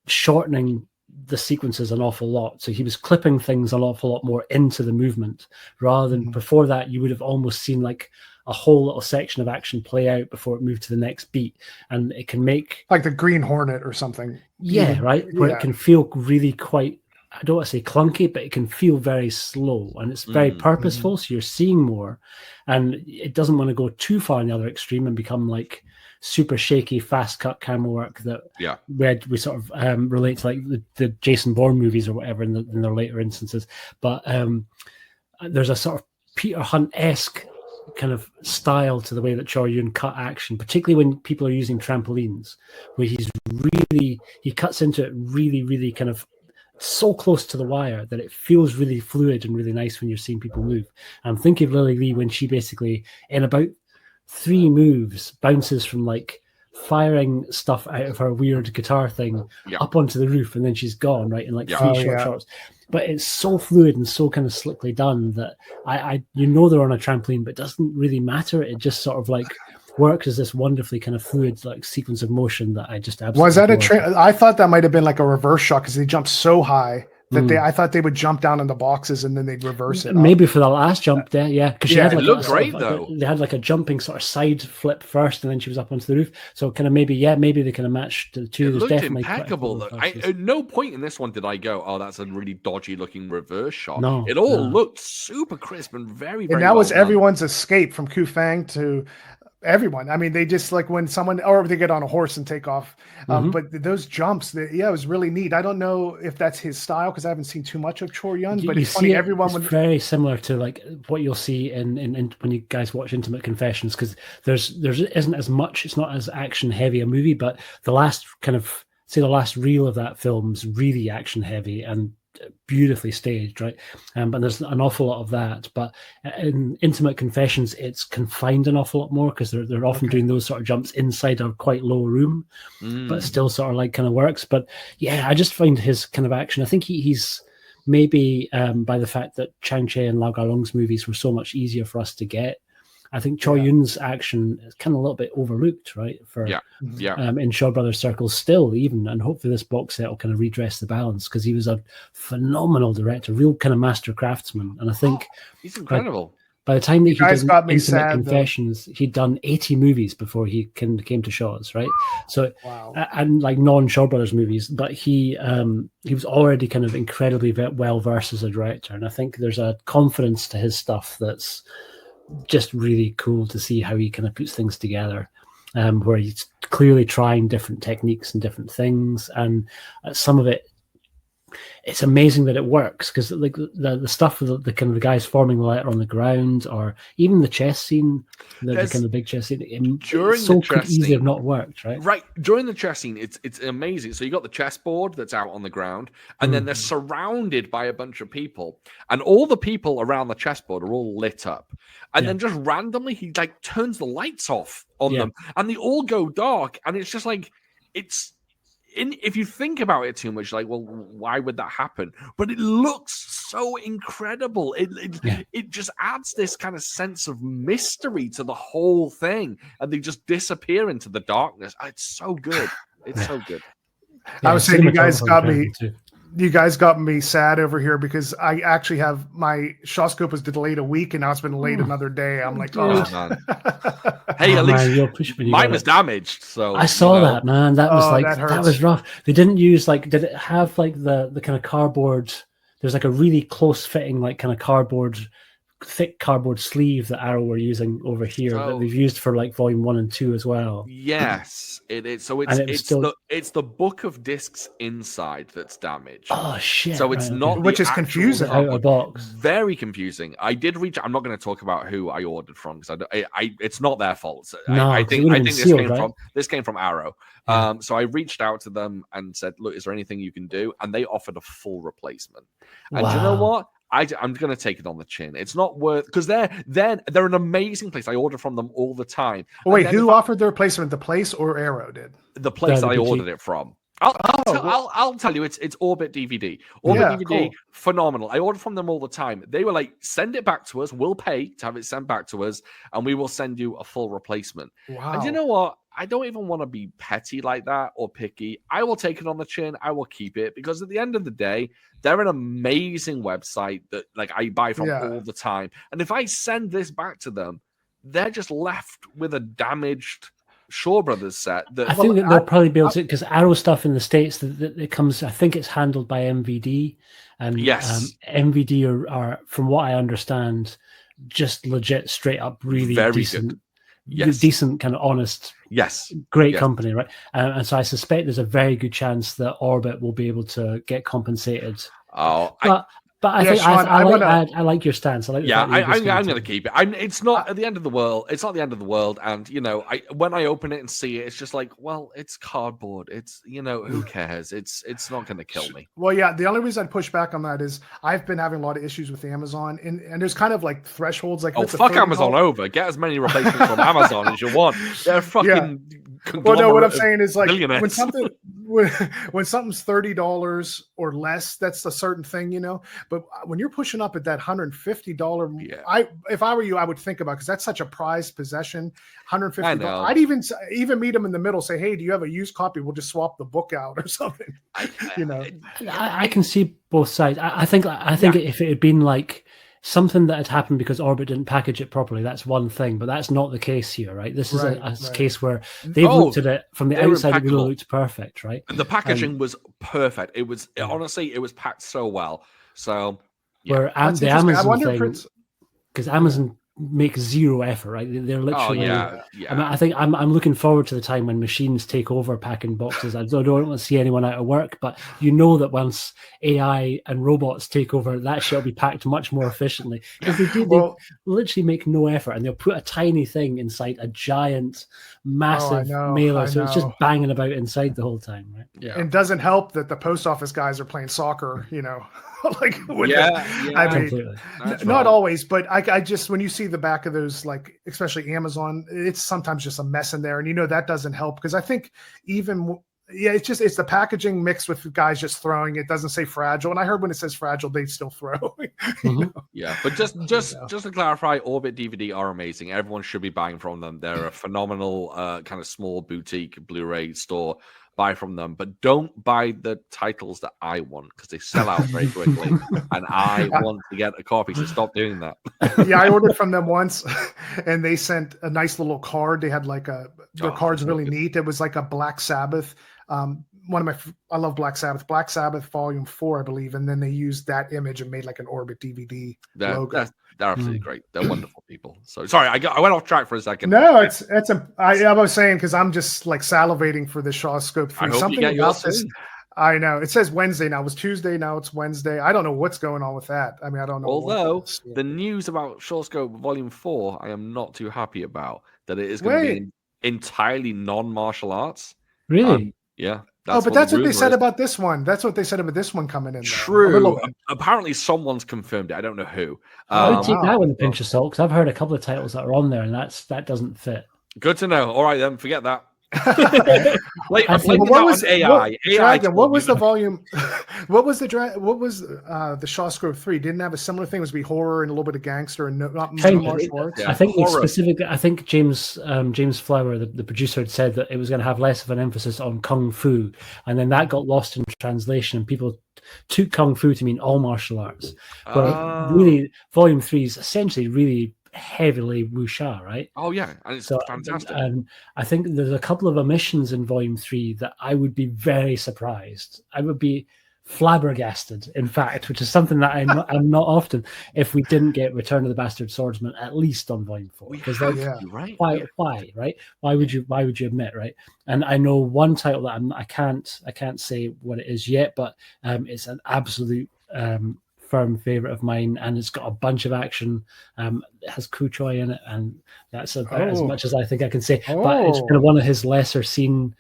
shortening the sequences an awful lot. So he was clipping things an awful lot more into the movement, rather than before that you would have almost seen like a whole little section of action play out before it moved to the next beat. And it can make like the Green Hornet or something. Yeah, right. Where it can feel really quite, I don't want to say clunky, but it can feel very slow, and it's very purposeful. So you're seeing more, and it doesn't want to go too far in the other extreme and become like super shaky, fast cut camera work that we sort of relate to like the Jason Bourne movies or whatever in their later instances. But there's a sort of Peter Hunt-esque kind of style to the way that Chor Yun cut action, particularly when people are using trampolines, where he cuts into it really kind of so close to the wire that it feels really fluid and really nice when you're seeing people move. I'm thinking of Lily Lee when she basically, in about 3 moves, bounces from like firing stuff out of her weird guitar thing up onto the roof, and then she's gone, right, in like 3 short shots. But it's so fluid and so kind of slickly done that I they're on a trampoline, but it doesn't really matter. It just sort of like works as this wonderfully kind of fluid like sequence of motion that I just absolutely was that I thought that might have been like a reverse shot because they jumped so high that I thought they would jump down in the boxes and then they'd reverse it. Maybe for the last jump there, because she had like it looked great though. They had like a jumping sort of side flip first, and then she was up onto the roof. So kind of maybe they kind of matched the two. It There's looked definitely impeccable. At no point in this one did I go, "Oh, that's a really dodgy looking reverse shot." No, it all looked super crisp and very, very. And that well was done. everyone's escape from Kufang to everyone. I mean, they just like when someone, or they get on a horse and take off. But those jumps, it was really neat. I don't know if that's his style because I haven't seen too much of Chor Yun, but it's funny. Everyone was very similar to like what you'll see in when you guys watch Intimate Confessions, because there isn't as much. It's not as action heavy a movie, but the last reel of that film's really action heavy and beautifully staged, right? But there's an awful lot of that. But in Intimate Confessions, it's confined an awful lot more because they're often doing those sort of jumps inside a quite low room, but still sort of like kind of works. But yeah, I just find his kind of action. I think he's maybe by the fact that Chang Che and Lau Garlong's movies were so much easier for us to get. I think Chor Yun's action is kind of a little bit overlooked, right? In Shaw Brothers circles still, even, and hopefully this box set will kind of redress the balance because he was a phenomenal director, real kind of master craftsman. And I think he's incredible. By the time that he did Intimate Confessions, he'd done 80 movies before he came to Shaw's, right? So, and like non-Shaw Brothers movies, but he was already kind of incredibly well versed as a director, and I think there's a confidence to his stuff that's just really cool to see how he kind of puts things together, where he's clearly trying different techniques and different things, and some of it, it's amazing that it works because like the stuff with the kind of the guys forming the letter on the ground, or even the chess scene, the kind of big chess scene, during the chess could easily have not worked, right? Right, during the chess scene, it's amazing. So you got the chessboard that's out on the ground, and then they're surrounded by a bunch of people, and all the people around the chessboard are all lit up, and then just randomly he like turns the lights off on them, and they all go dark, and it's just like if you think about it too much, like, well, why would that happen? But it looks so incredible. It just adds this kind of sense of mystery to the whole thing, and they just disappear into the darkness. It's so good. It's so good. I was saying, you guys got me sad over here because I actually have my Shawscope was delayed a week and now it's been delayed another day. I'm like, man. Hey, at least mine was damaged. So I saw that, man. That was that was rough. They didn't use did it have like the kind of cardboard? There's like a really close fitting like kind of thick cardboard sleeve that Arrow were using over here that they've used for like volume 1 and 2 as well. Yes, it is. So it's the book of discs inside that's damaged. Oh shit! So it's not, which is confusing. Out of box, very confusing. I did reach. I'm not going to talk about who I ordered from because it's not their fault. I think this came from Arrow. So I reached out to them and said, "Look, is there anything you can do?" And they offered a full replacement. And you know what? I'm going to take it on the chin. It's not worth, because they're an amazing place. I order from them all the time. Oh, wait, who offered the replacement? The place or Arrow did? The place I ordered it from. I'll tell you, it's Orbit DVD. DVD, cool. Phenomenal. I order from them all the time. They were like, send it back to us. We'll pay to have it sent back to us, and we will send you a full replacement. Wow. And you know what? I don't even want to be petty like that or picky. I will take it on the chin. I will keep it because at the end of the day, they're an amazing website that like I buy from all the time. And if I send this back to them, they're just left with a damaged Shaw Brothers set. I think that they'll probably be able to, because Arrow stuff in the States, that it comes, I think it's handled by MVD. And MVD are, from what I understand, just legit, straight up, really very decent. Good. Yes. Decent, kind of honest, great company, right? And so I suspect there's a very good chance that Orbit will be able to get compensated. But I think Shaun, I like your stance. I like. I'm going to keep it. It's not at the end of the world. It's not the end of the world. And when I open it and see it, it's just like, well, it's cardboard. It's who cares? It's not going to kill me. Well, yeah. The only reason I'd push back on that is I've been having a lot of issues with Amazon, and there's kind of like thresholds. Like, fuck Amazon over. Get as many replacements from Amazon as you want. They're fucking. Well, no. What I'm saying is like when something's $30 or less, that's a certain thing, But when you're pushing up at that $150, if I were you, I would think about, because that's such a prized possession. $150. I'd even meet them in the middle. Say, hey, do you have a used copy? We'll just swap the book out or something. I can see both sides. I think if it had been like something that had happened because Orbit didn't package it properly, that's one thing, but that's not the case here, right? This is a case where they've looked at it from the outside. It really looked perfect, right? The packaging was perfect. It was honestly, it was packed so well. So where the Amazon thing, because Amazon make zero effort, right? They're literally. I mean, I think I'm looking forward to the time when machines take over packing boxes. I don't want to see anyone out of work, but that once AI and robots take over, that shit will be packed much more efficiently, because they literally make no effort, and they'll put a tiny thing inside a giant, massive mailer, so it's just banging about inside the whole time, right? Yeah, and it doesn't help that the post office guys are playing soccer, like not always, but I just, when you see the back of those, like especially Amazon, it's sometimes just a mess in there, and that doesn't help, because I think even it's the packaging mixed with guys just throwing. It doesn't say fragile, and I heard when it says fragile, they still throw. But just to clarify, Orbit DVD are amazing. Everyone should be buying from them. They're a phenomenal kind of small boutique Blu-ray store. Buy from them, but don't buy the titles that I want, because they sell out very quickly, and I want to get a copy. So stop doing that. I ordered from them once, and they sent a nice little card. They had like their card's really neat. It was like a Black Sabbath. I love Black Sabbath Volume 4, I believe, and then they used that image and made like an Orbit DVD logo. They're absolutely great. They're wonderful people. So sorry, I went off track for a second. No, I was saying, because I'm just like salivating for the Shaw Scope 3. Something about this. I know it says Wednesday now. It was Tuesday, now it's Wednesday. I don't know what's going on with that. I mean, I don't know. Although the news about Shaw Scope Volume 4, I am not too happy about. That it is going to be entirely non-martial arts. Really? Yeah. But that's what they said about this one. That's what they said about this one coming in. True. Apparently, someone's confirmed it. I don't know who. I would take that with a pinch of salt, because I've heard a couple of titles that are on there, and that doesn't fit. Good to know. All right, then, forget that. What was the volume? What was the Shaw Scope 3? Didn't have a similar thing? It was be horror and a little bit of gangster and not martial arts. I think I think James Flower, the producer, had said that it was going to have less of an emphasis on kung fu, and then that got lost in translation, and people took kung fu to mean all martial arts. But really, Volume 3 is essentially really heavily wuxia, right? Oh yeah, and it's fantastic. I think there's a couple of omissions in Volume 3 that I would be very surprised. I would be flabbergasted, in fact, which is something that I'm not often, if we didn't get Return of the Bastard Swordsman at least on Volume 4. Because why, right? Why would you admit, right? And I know one title that I can't say what it is yet, but it's an absolute firm favorite of mine, and it's got a bunch of action. It has Kuchoi in it, and that's about as much as I think I can say. But it's kind of one of his lesser seen.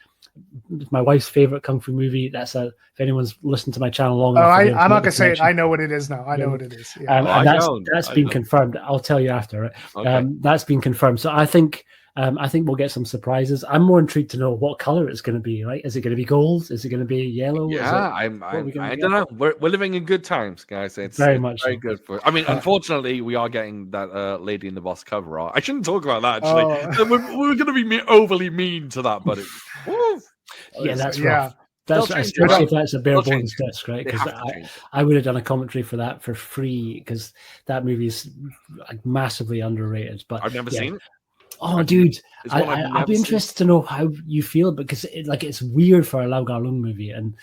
My wife's favorite kung fu movie. If anyone's listened to my channel long enough, I'm not gonna say it. I know what it is now. I know what it is. Yeah. And that's been confirmed. I'll tell you after. Right? Okay. That's been confirmed. So I think I think we'll get some surprises. I'm more intrigued to know what color it's going to be. Right? Is it going to be gold? Is it going to be yellow? Yeah, I don't know. We're living in good times, guys. It's very much very good for. I mean, unfortunately, we are getting that Lady in the Boss cover art. I shouldn't talk about that actually. We're going to be overly mean to that, but yeah, that's rough. That's especially if that's a bare bones disc, right? Because I would have done a commentary for that for free because that movie is like massively underrated. But I've never seen it. Oh, dude, I'd be interested to know how you feel because it's weird for a Lau Gar-lung movie, and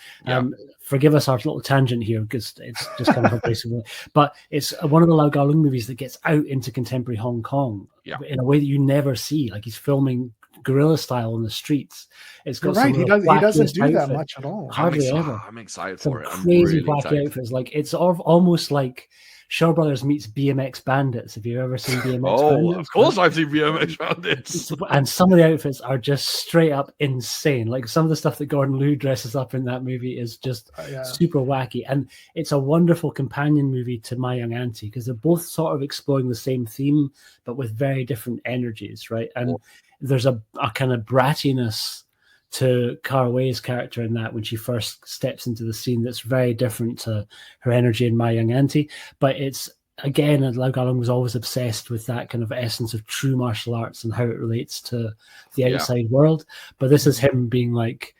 forgive us our little tangent here because it's just kind of basically, but it's one of the Lau Gar-lung movies that gets out into contemporary Hong Kong in a way that you never see. Like he's filming guerrilla style on the streets. It's got he doesn't do that much at all. Hardly ever. I'm excited for it. Crazy wacky outfits. Like it's almost like Shaw Brothers meets BMX Bandits. Have you ever seen BMX Bandits? Oh, of course I've seen BMX Bandits. And some of the outfits are just straight up insane. Like some of the stuff that Gordon Liu dresses up in that movie is just super wacky. And it's a wonderful companion movie to My Young Auntie because they're both sort of exploring the same theme, but with very different energies, right? And there's a kind of brattiness to Cara Wei's character in that when she first steps into the scene that's very different to her energy in My Young Auntie. But it's, again, Lau Gar-lung was always obsessed with that kind of essence of true martial arts and how it relates to the outside world. But this is him being like,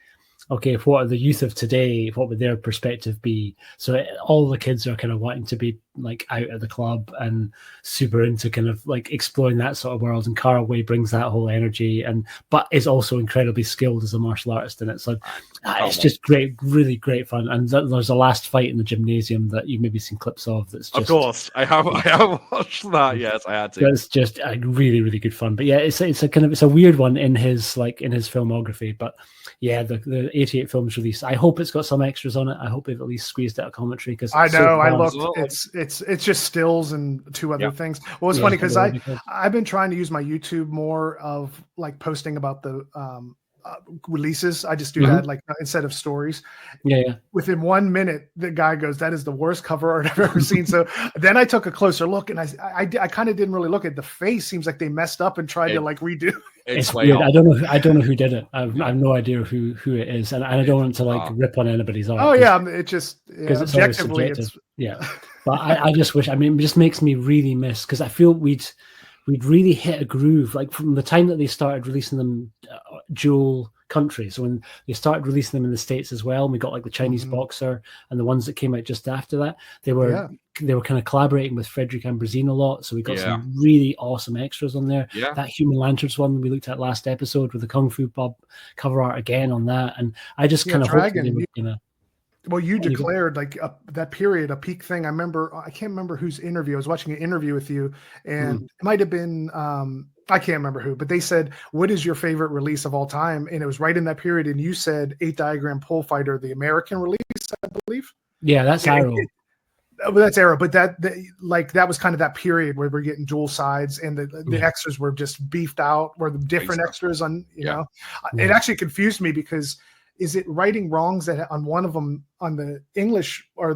okay, what are the youth of today? What would their perspective be? So all the kids are kind of wanting to be like out at the club and super into kind of like exploring that sort of world. And Cara Wei brings that whole energy, but is also incredibly skilled as a martial artist in it. So it's just great, really great fun. And there's a last fight in the gymnasium that you've maybe seen clips of. That's just, of course, I have watched that. Yes, I had to. It's just really, really good fun. But yeah, it's a weird one in his filmography. But yeah, the 88 films released. I hope it's got some extras on it. I hope they've at least squeezed out a commentary because I know I looked. It's just stills and two other things. Well, it's funny because I've been trying to use my YouTube more of like posting about the releases. I just do that like instead of stories. Yeah. Within 1 minute, the guy goes, "That is the worst cover art I've ever seen." So then I took a closer look, and I kind of didn't really look at the face. Seems like they messed up and tried to like redo. It's weird. I don't know who did it. I have no idea who it is, and I don't want to like rip on anybody's art. Oh yeah, it just because it's objectively But I just wish. I mean, it just makes me really miss because I feel we'd really hit a groove like from the time that they started releasing them dual countries. So when they started releasing them in the States as well, and we got like the Chinese Boxer and the ones that came out just after that, they were kind of collaborating with Frederick Ambrosin a lot. So we got some really awesome extras on there. Yeah. That Human Lanterns one we looked at last episode with the Kung Fu Bob cover art again on that. And I just kind of hope they were gonna. Well, you declared like that period a peak thing. I can't remember whose interview. I was watching an interview with you, and it might have been I can't remember who, but they said, "What is your favorite release of all time?" And it was right in that period. And you said 8 Diagram Pole Fighter, the American release, I believe. Yeah, that's Arrow. That's Arrow, but that was kind of that period where we're getting dual sides, and the extras were just beefed out. Were the different extras on It actually confused me because. Is it righting wrongs that on one of them on the English or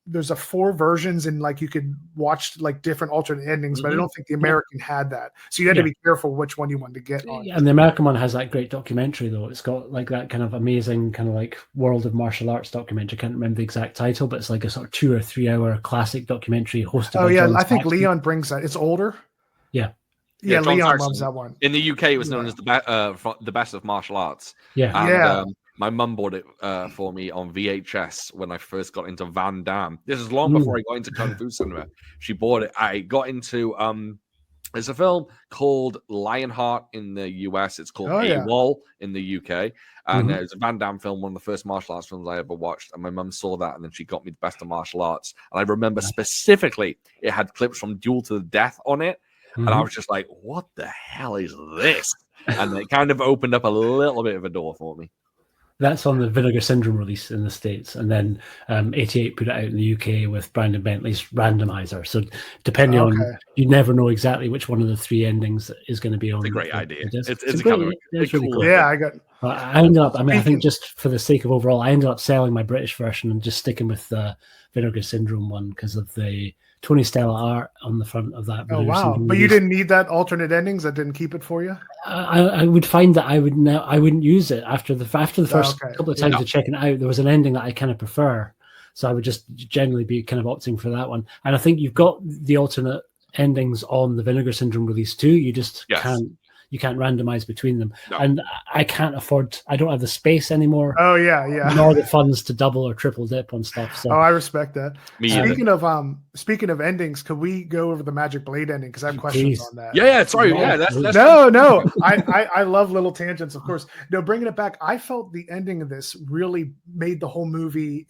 there's 4 versions and like you could watch like different alternate endings, but I don't think the American had that. So you had to be careful which one you wanted to get on. Yeah, and the American one has that great documentary though. It's got like that kind of amazing kind of like world of martial arts documentary. I can't remember the exact title, but it's like a sort of 2 or 3 hour classic documentary hosted by John I think Leon brings that. It's older. Yeah. Yeah, Leon loves that one. In the UK, it was known as the best of martial arts. Yeah. And, my mum bought it for me on VHS when I first got into Van Damme. This is long before I got into Kung Fu cinema. She bought it. I got into there's a film called Lionheart in the US. It's called AWOL in the UK. And it's a Van Damme film, one of the first martial arts films I ever watched. And my mum saw that, and then she got me the best of martial arts. And I remember specifically it had clips from Duel to the Death on it. And I was just like, what the hell is this? And it kind of opened up a little bit of a door for me. That's on the Vinegar Syndrome release in the States, and then 88 put it out in the UK with Brandon Bentley's Randomizer. So depending on, you never know exactly which one of the 3 endings is going to be on. It's a great idea. It's really cool. Yeah, I ended up. I mean, I think just for the sake of overall, I ended up selling my British version and just sticking with the Vinegar Syndrome one because of the Tony Stella art on the front of that. Oh wow! But you didn't need that alternate endings. That didn't keep it for you. I would find that I wouldn't use it after the first couple of times of checking it out. There was an ending that I kind of prefer, so I would just generally be kind of opting for that one. And I think you've got the alternate endings on the Vinegar Syndrome release too. You just can't randomize between them. No. And I can't afford, I don't have the space anymore. Oh yeah. Nor the funds to double or triple dip on stuff. So. Oh, I respect that. Speaking of endings, could we go over the Magic Blade ending? Because I have questions on that. Yeah. Sorry. Yeah. That's no. I love little tangents, of course. No, bringing it back. I felt the ending of this really made the whole movie.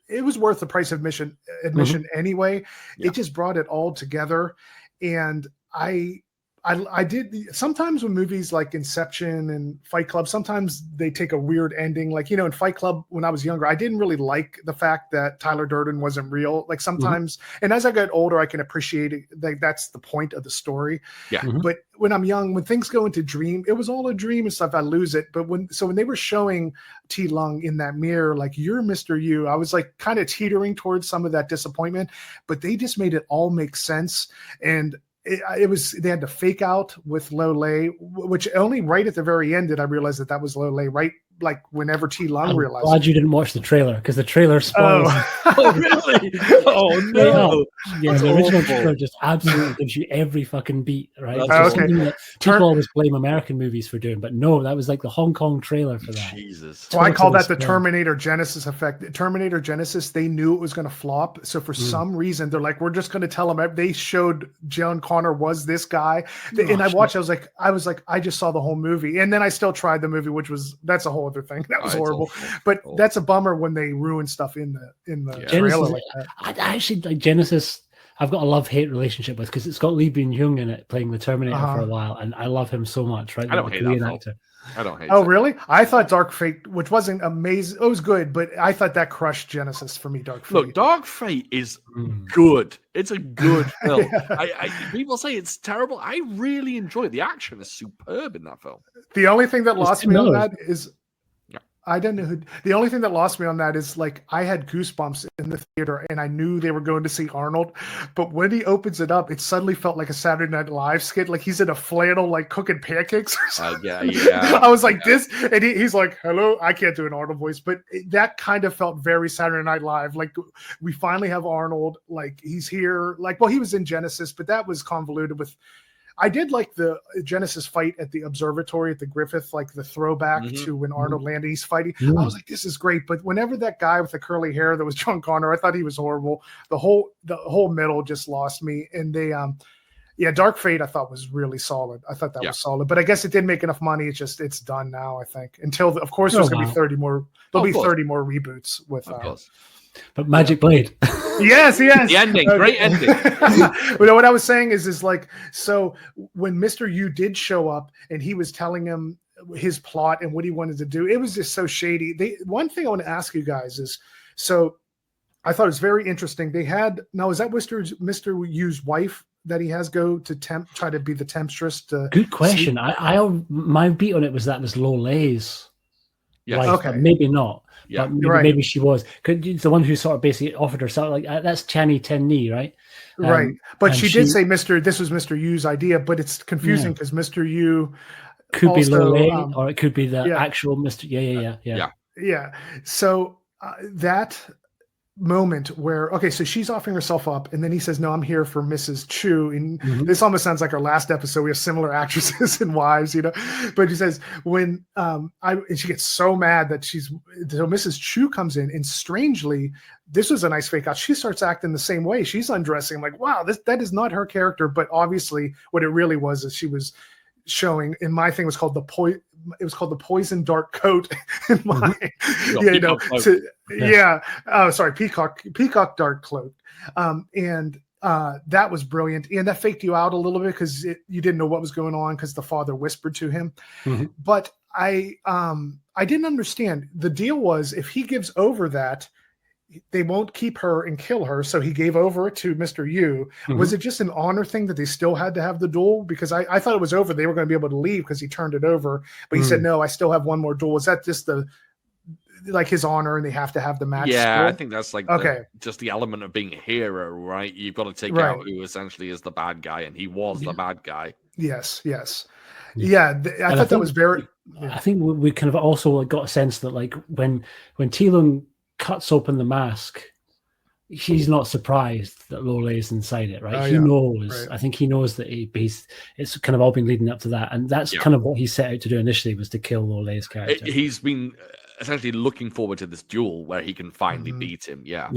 It was worth the price of admission anyway. Yeah. It just brought it all together. And I did sometimes when movies like Inception and Fight Club, sometimes they take a weird ending. Like, in Fight Club, when I was younger, I didn't really like the fact that Tyler Durden wasn't real. Like sometimes, and as I got older, I can appreciate it. Like that's the point of the story. Yeah. But when I'm young, when things go into dream, it was all a dream and stuff. I lose it. But when they were showing T. Lung in that mirror, like you're Mr. Yu, I was like kind of teetering towards some of that disappointment, but they just made it all make sense. And they had to fake out with Lo Lei, which only right at the very end did I realize that was Lo Lei, right? Like whenever T. Lung realized. I'm glad you didn't watch the trailer because the trailer spoils. Oh, really? Oh, no. Yeah, the original trailer just absolutely gives you every fucking beat, right? Something that people always blame American movies for doing, but no, that was like the Hong Kong trailer for that. Jesus. So I call that the Terminator Genesis effect. Terminator Genesis, they knew it was going to flop. So for some reason, they're like, we're just going to tell them. They showed John Connor was this guy. And I watched, I was like, I just saw the whole movie. And then I still tried the movie, that's a whole other thing. That was horrible. But that's a bummer when they ruin stuff in the trailer like that. I actually like Genesis. I've got a love-hate relationship with because it's got Lee Byung-hun in it playing the Terminator for a while, and I love him so much. Right, I don't hate that actor. I don't hate. Oh, really? I thought Dark Fate, which wasn't amazing, it was good, but I thought that crushed Genesis for me. Dark Fate. Look, Dark Fate is good. It's a good film. People say it's terrible. I really enjoy it. The action is superb in that film. The only thing that lost me on that is. I don't know the only thing that lost me on that is like I had goosebumps in the theater and I knew they were going to see Arnold, but when he opens it up, it suddenly felt like a Saturday Night Live skit, like he's in a flannel, like cooking pancakes or something. I was like this, and he's like, "Hello," I can't do an Arnold voice, but that kind of felt very Saturday Night Live. Like we finally have Arnold, like he's here. Like, well, he was in Genesis, but that was convoluted with. I did like the Genesis fight at the observatory at the Griffith, like the throwback to when Arnold landed, he's fighting. I was like, this is great. But whenever that guy with the curly hair that was John Connor, I thought he was horrible. The whole middle just lost me. And they, Dark Fate I thought was really solid. I thought that was solid. But I guess it didn't make enough money. It's done now, I think. Until, of course, there's going to be 30 more. There'll be 30 more reboots with. But Magic Blade. Yes. The ending, great ending. What I was saying is like, so when Mr. Yu did show up and he was telling him his plot and what he wanted to do, it was just so shady. One thing I want to ask you guys is, so I thought it was very interesting. Is that Mr. Yu's wife that he has go to try to be the temptress? Good question. My beat on it was that was Lo Lei's. Yes. Okay. Maybe not. Yeah, but maybe she was. The one who sort of basically offered herself, like that's Channy Ten-Ni, right? Right. But she did say this was Mr. Yu's idea, but it's confusing because Mr. Yu could be Lo Lei, or it could be the actual Mr. Yeah. So that moment where so she's offering herself up and then he says, no, I'm here for Mrs. Chu, and this almost sounds like our last episode. We have similar actresses and wives, but he says when and she gets so mad that so Mrs. Chu comes in, and strangely this was a nice fake out, she starts acting the same way. She's undressing. I'm like, wow, that is not her character, but obviously what it really was is she was showing, and my thing was called the poison dark coat in my peacock dark cloak, and that was brilliant, and that faked you out a little bit because you didn't know what was going on because the father whispered to him. But I didn't understand. The deal was if he gives over that, they won't keep her and kill her, so he gave over to Mr. Yu. Was it just an honor thing that they still had to have the duel? Because I thought it was over. They were going to be able to leave because he turned it over. But he said, no, I still have one more duel. Is that just like his honor and they have to have the match? Yeah, still? I think that's like just the element of being a hero, right? You've got to take out who essentially is the bad guy, and he was the bad guy. Yes. Yeah, I thought that was very... I think we kind of also got a sense that like when T-Lung cuts open the mask, he's not surprised that Lo Lei's inside it, right? He knows. Right. I think he knows that it's kind of all been leading up to that, and that's kind of what he set out to do initially, was to kill Lo Lei's character. He's been essentially looking forward to this duel where he can finally beat him. Yeah.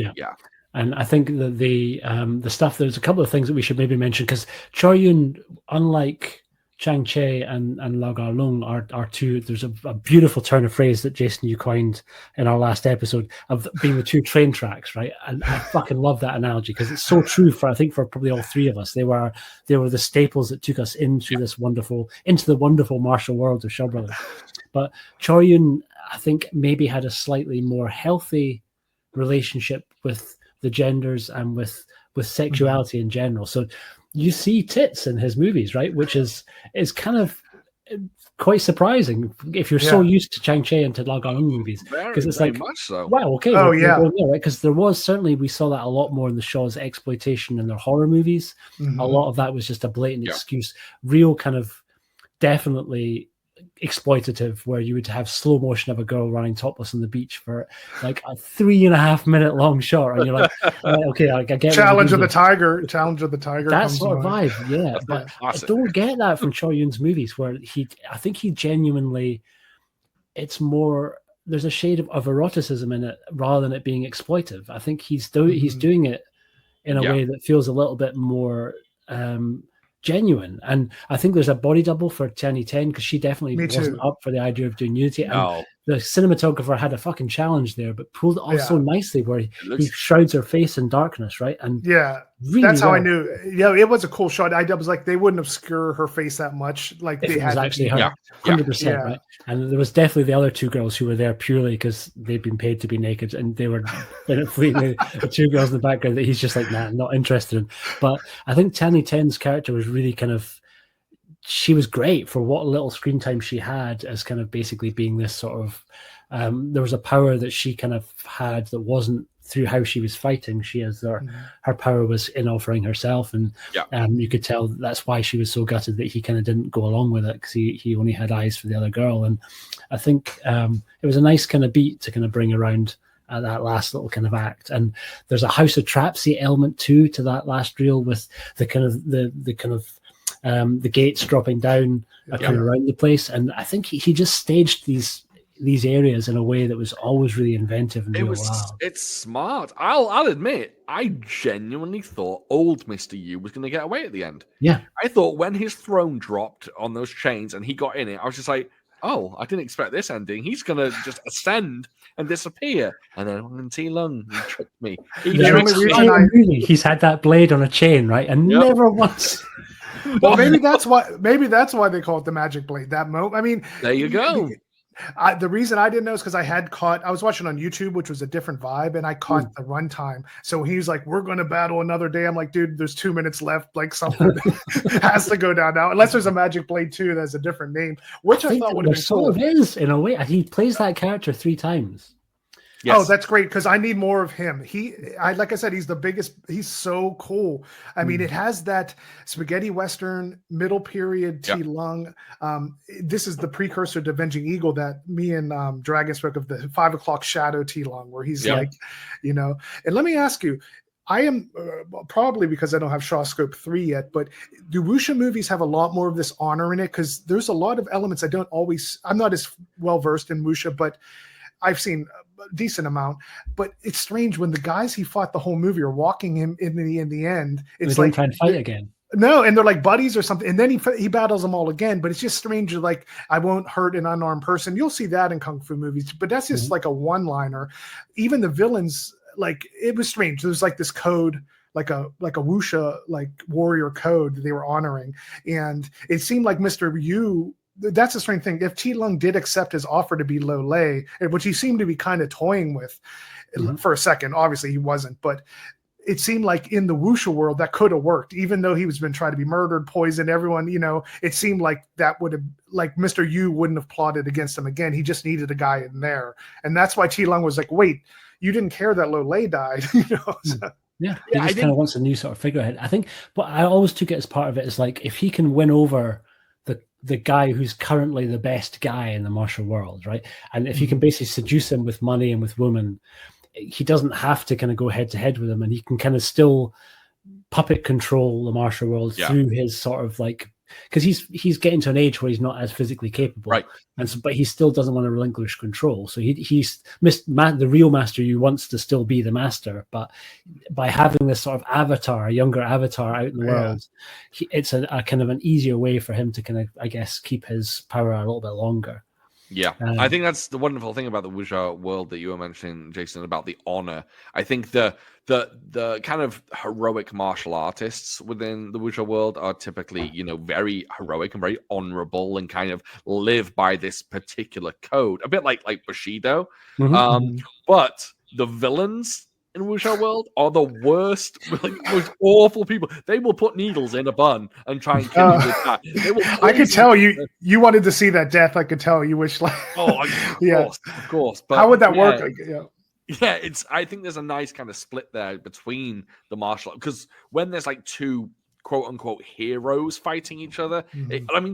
And I think that the stuff, there's a couple of things that we should maybe mention, because Choi Yun, unlike Chang Che and Lau Gar Lung are two. There's a beautiful turn of phrase that Jason, you coined in our last episode of being the two train tracks, right? And I fucking love that analogy because it's so true for probably all three of us. They were the staples that took us into the wonderful martial world of Shaw Brothers. But Choi Yun, I think, maybe had a slightly more healthy relationship with the genders and with sexuality in general. So you see tits in his movies, right? Which is kind of quite surprising if you're so used to Chang Che and to Lau Gar Lung movies, because it's like, much so. Wow, okay, right? Because there was certainly, we saw that a lot more in the Shaw's exploitation in their horror movies. A lot of that was just a blatant excuse, real kind of definitely exploitative, where you would have slow motion of a girl running topless on the beach for like a 3.5 minute long shot, and you're like, okay, I get Challenge of the Tiger. That sort of vibe, yeah. But I don't get that from Choi Yun's movies, where I think he genuinely, it's more, there's a shade of eroticism in it rather than it being exploitive. I think he's doing it in a way that feels a little bit more genuine. And I think there's a body double for Tianyi Ten, because she definitely wasn't up for the idea of doing nudity. And the cinematographer had a fucking challenge there, but pulled it off so nicely, where he shrouds her face in darkness, right? And really that's how I knew. Yeah, it was a cool shot. I was like, they wouldn't obscure her face that much. Like if they had actually her, 100%, right? And there was definitely the other two girls who were there purely because they'd been paid to be naked, and they were the two girls in the background that he's just like, nah, not interested in. But I think Tianyi Ten's character was really kind of, she was great for what little screen time she had, as kind of basically being this sort of, there was a power that she kind of had that wasn't through how she was fighting. She has her power was in offering herself, and you could tell that's why she was so gutted that he kind of didn't go along with it, because he only had eyes for the other girl. And I think it was a nice kind of beat to kind of bring around that last little kind of act. And there's a House of Trapsy element too to that last reel, with the kind of the gates dropping down kind of around the place. And I think he just staged these areas in a way that was always really inventive and it's smart. I'll admit, I genuinely thought old Mr. Yu was going to get away at the end. Yeah. I thought when his throne dropped on those chains and he got in it, I was just like, oh, I didn't expect this ending. He's going to just ascend and disappear. And then T-Lung, he tricked me. He's had that blade on a chain, right? And never once... Well, maybe that's why they call it the magic blade. That moment. I mean, there you go. The reason I didn't know is because I was watching on YouTube, which was a different vibe, and I caught the runtime. So he was like, "We're going to battle another day." I'm like, "Dude, there's 2 minutes left. Like something has to go down now, unless there's a Magic Blade 2 that's a different name." Which I thought would have been cool. Sort of is in a way. He plays that character 3 times. Yes. Oh, that's great, because I need more of him. Like I said, he's the biggest. He's so cool. I mean, it has that spaghetti western middle period T-Lung. This is the precursor to Avenging Eagle that me and Dragon spoke of, the 5 o'clock shadow T-Lung, where he's like, And let me ask you, I am probably because I don't have Shawscope 3 yet, but do wuxia movies have a lot more of this honor in it? Because there's a lot of elements I'm not as well versed in wuxia, but I've seen a decent amount. But it's strange when the guys he fought the whole movie are walking him in the end. It's like trying to fight again. No, and they're like buddies or something. And then he battles them all again. But it's just strange. Like, I won't hurt an unarmed person. You'll see that in kung fu movies, but that's just like a one-liner. Even the villains, like, it was strange. There was like this code, like a wuxia, like warrior code that they were honoring, and it seemed like Mr. Yu. That's a strange thing. If T-Lung did accept his offer to be Lo Lei, which he seemed to be kind of toying with, for a second. Obviously, he wasn't, but it seemed like in the wuxia world that could have worked, even though he was been trying to be murdered, poisoned, everyone, it seemed like that would have, like Mr. Yu wouldn't have plotted against him again. He just needed a guy in there. And that's why Qi Lung was like, wait, you didn't care that Lo Lei died, So. Yeah, he just kind of wants a new sort of figurehead. I think, but I always took it as part of it is like, if he can win over the guy who's currently the best guy in the martial world, right? And if you can basically seduce him with money and with women, he doesn't have to kind of go head to head with him, and he can kind of still puppet control the martial world through his sort of like, because he's getting to an age where he's not as physically capable, right? And so, but he still doesn't want to relinquish control. So he's the real master. You wants to still be the master, but by having this sort of avatar, a younger avatar out in the world, it's a kind of an easier way for him to kind of, I guess, keep his power a little bit longer. Yeah, I think that's the wonderful thing about the wuxia world that you were mentioning, Jason, about the honor. I think the kind of heroic martial artists within the wuxia world are typically, very heroic and very honorable and kind of live by this particular code, a bit like Bushido. But the villains in wuxia world are the worst, most awful people. They will put needles in a bun and try and kill you with that. I could tell you wanted to see that death. I could tell you wish. Of course. But how would that work? Yeah, I think there's a nice kind of split there between the martial art, because when there's like two quote unquote heroes fighting each other,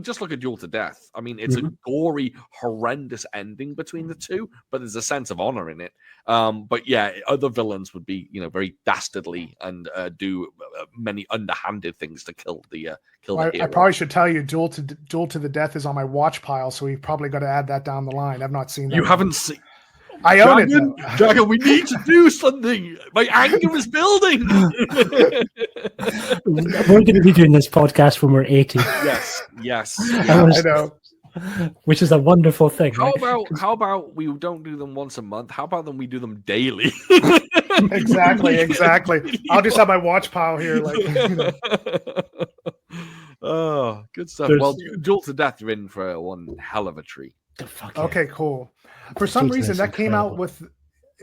just look at Duel to Death. I mean, it's a gory, horrendous ending between the two, but there's a sense of honor in it. But yeah, other villains would be, very dastardly and do many underhanded things to kill the hero. I probably should tell you, Duel to the Death is on my watch pile, so we've probably got to add that down the line. I've not seen that. You haven't seen. I own it. Dragon, we need to do something. My anger is building. We're going to be doing this podcast when we're 80. Yes. I know. Which is a wonderful thing. How about we don't do them once a month? How about we do them daily? Exactly. I'll just have my watch pile here. Oh, good stuff. Well, Duel to Death, you're in for one hell of a treat. Okay, cool. For some reason, that came out with.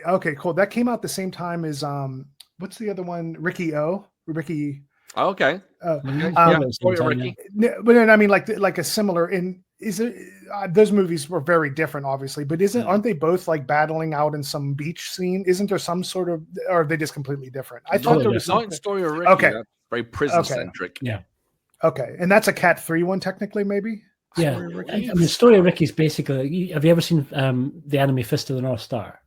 Okay, cool. That came out the same time as what's the other one? Ricky. Okay. Ricky. But then, I mean, like a similar. Is it? Those movies were very different, obviously. But aren't they both like battling out in some beach scene? Isn't there some sort of? Or are they just completely different? I thought there was not in Story of Ricky. Okay. That's very prison centric. Yeah. Okay, and that's a Cat 3 one technically, maybe. Yeah, I mean, Story of Ricky's basically. Have you ever seen the anime Fist of the North Star?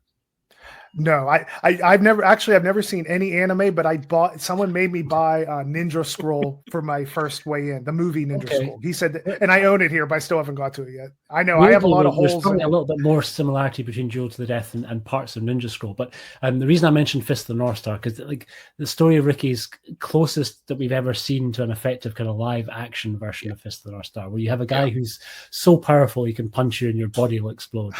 No, I've never seen any anime, but someone made me buy Ninja Scroll for my first way in, the movie Ninja Scroll. He said, and I own it here, but I still haven't got to it yet. I know I have a lot of holes. There's probably a little bit more similarity between Duel to the Death and parts of Ninja Scroll, but the reason I mentioned Fist of the North Star, because like the Story of Ricky's closest that we've ever seen to an effective kind of live action version of Fist of the North Star, where you have a guy who's so powerful he can punch you and your body will explode.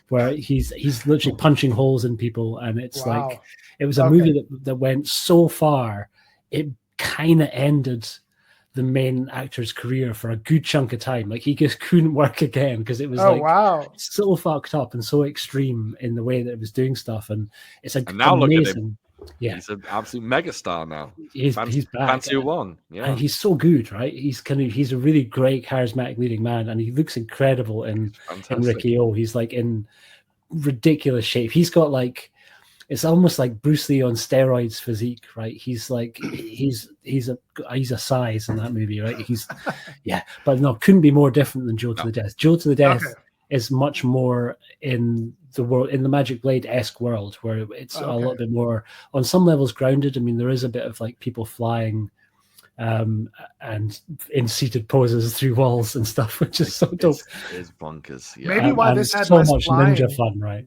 Where he's literally punching holes in people, and it's like it was a movie that went so far, it kind of ended the main actor's career for a good chunk of time. Like he just couldn't work again because it was so fucked up and so extreme in the way that it was doing stuff. And it's and now amazing. Look at him. Yeah, he's an absolute megastar now. He's back. Fancy Wong. Yeah, and he's so good, right? He's a really great, charismatic leading man, and he looks incredible in Ricky O. He's like in ridiculous shape. He's got like, it's almost like Bruce Lee on steroids physique, right? He's like he's a size in that movie, right? But no, couldn't be more different than Duel to the Death. Duel to the Death is much more in the world, in the Magic Blade-esque world, where it's a little bit more on some levels grounded. I mean, there is a bit of like people flying and in seated poses through walls and stuff, which is so dope. It's bonkers. Yeah. Maybe why this had so less much flying. ninja fun, right?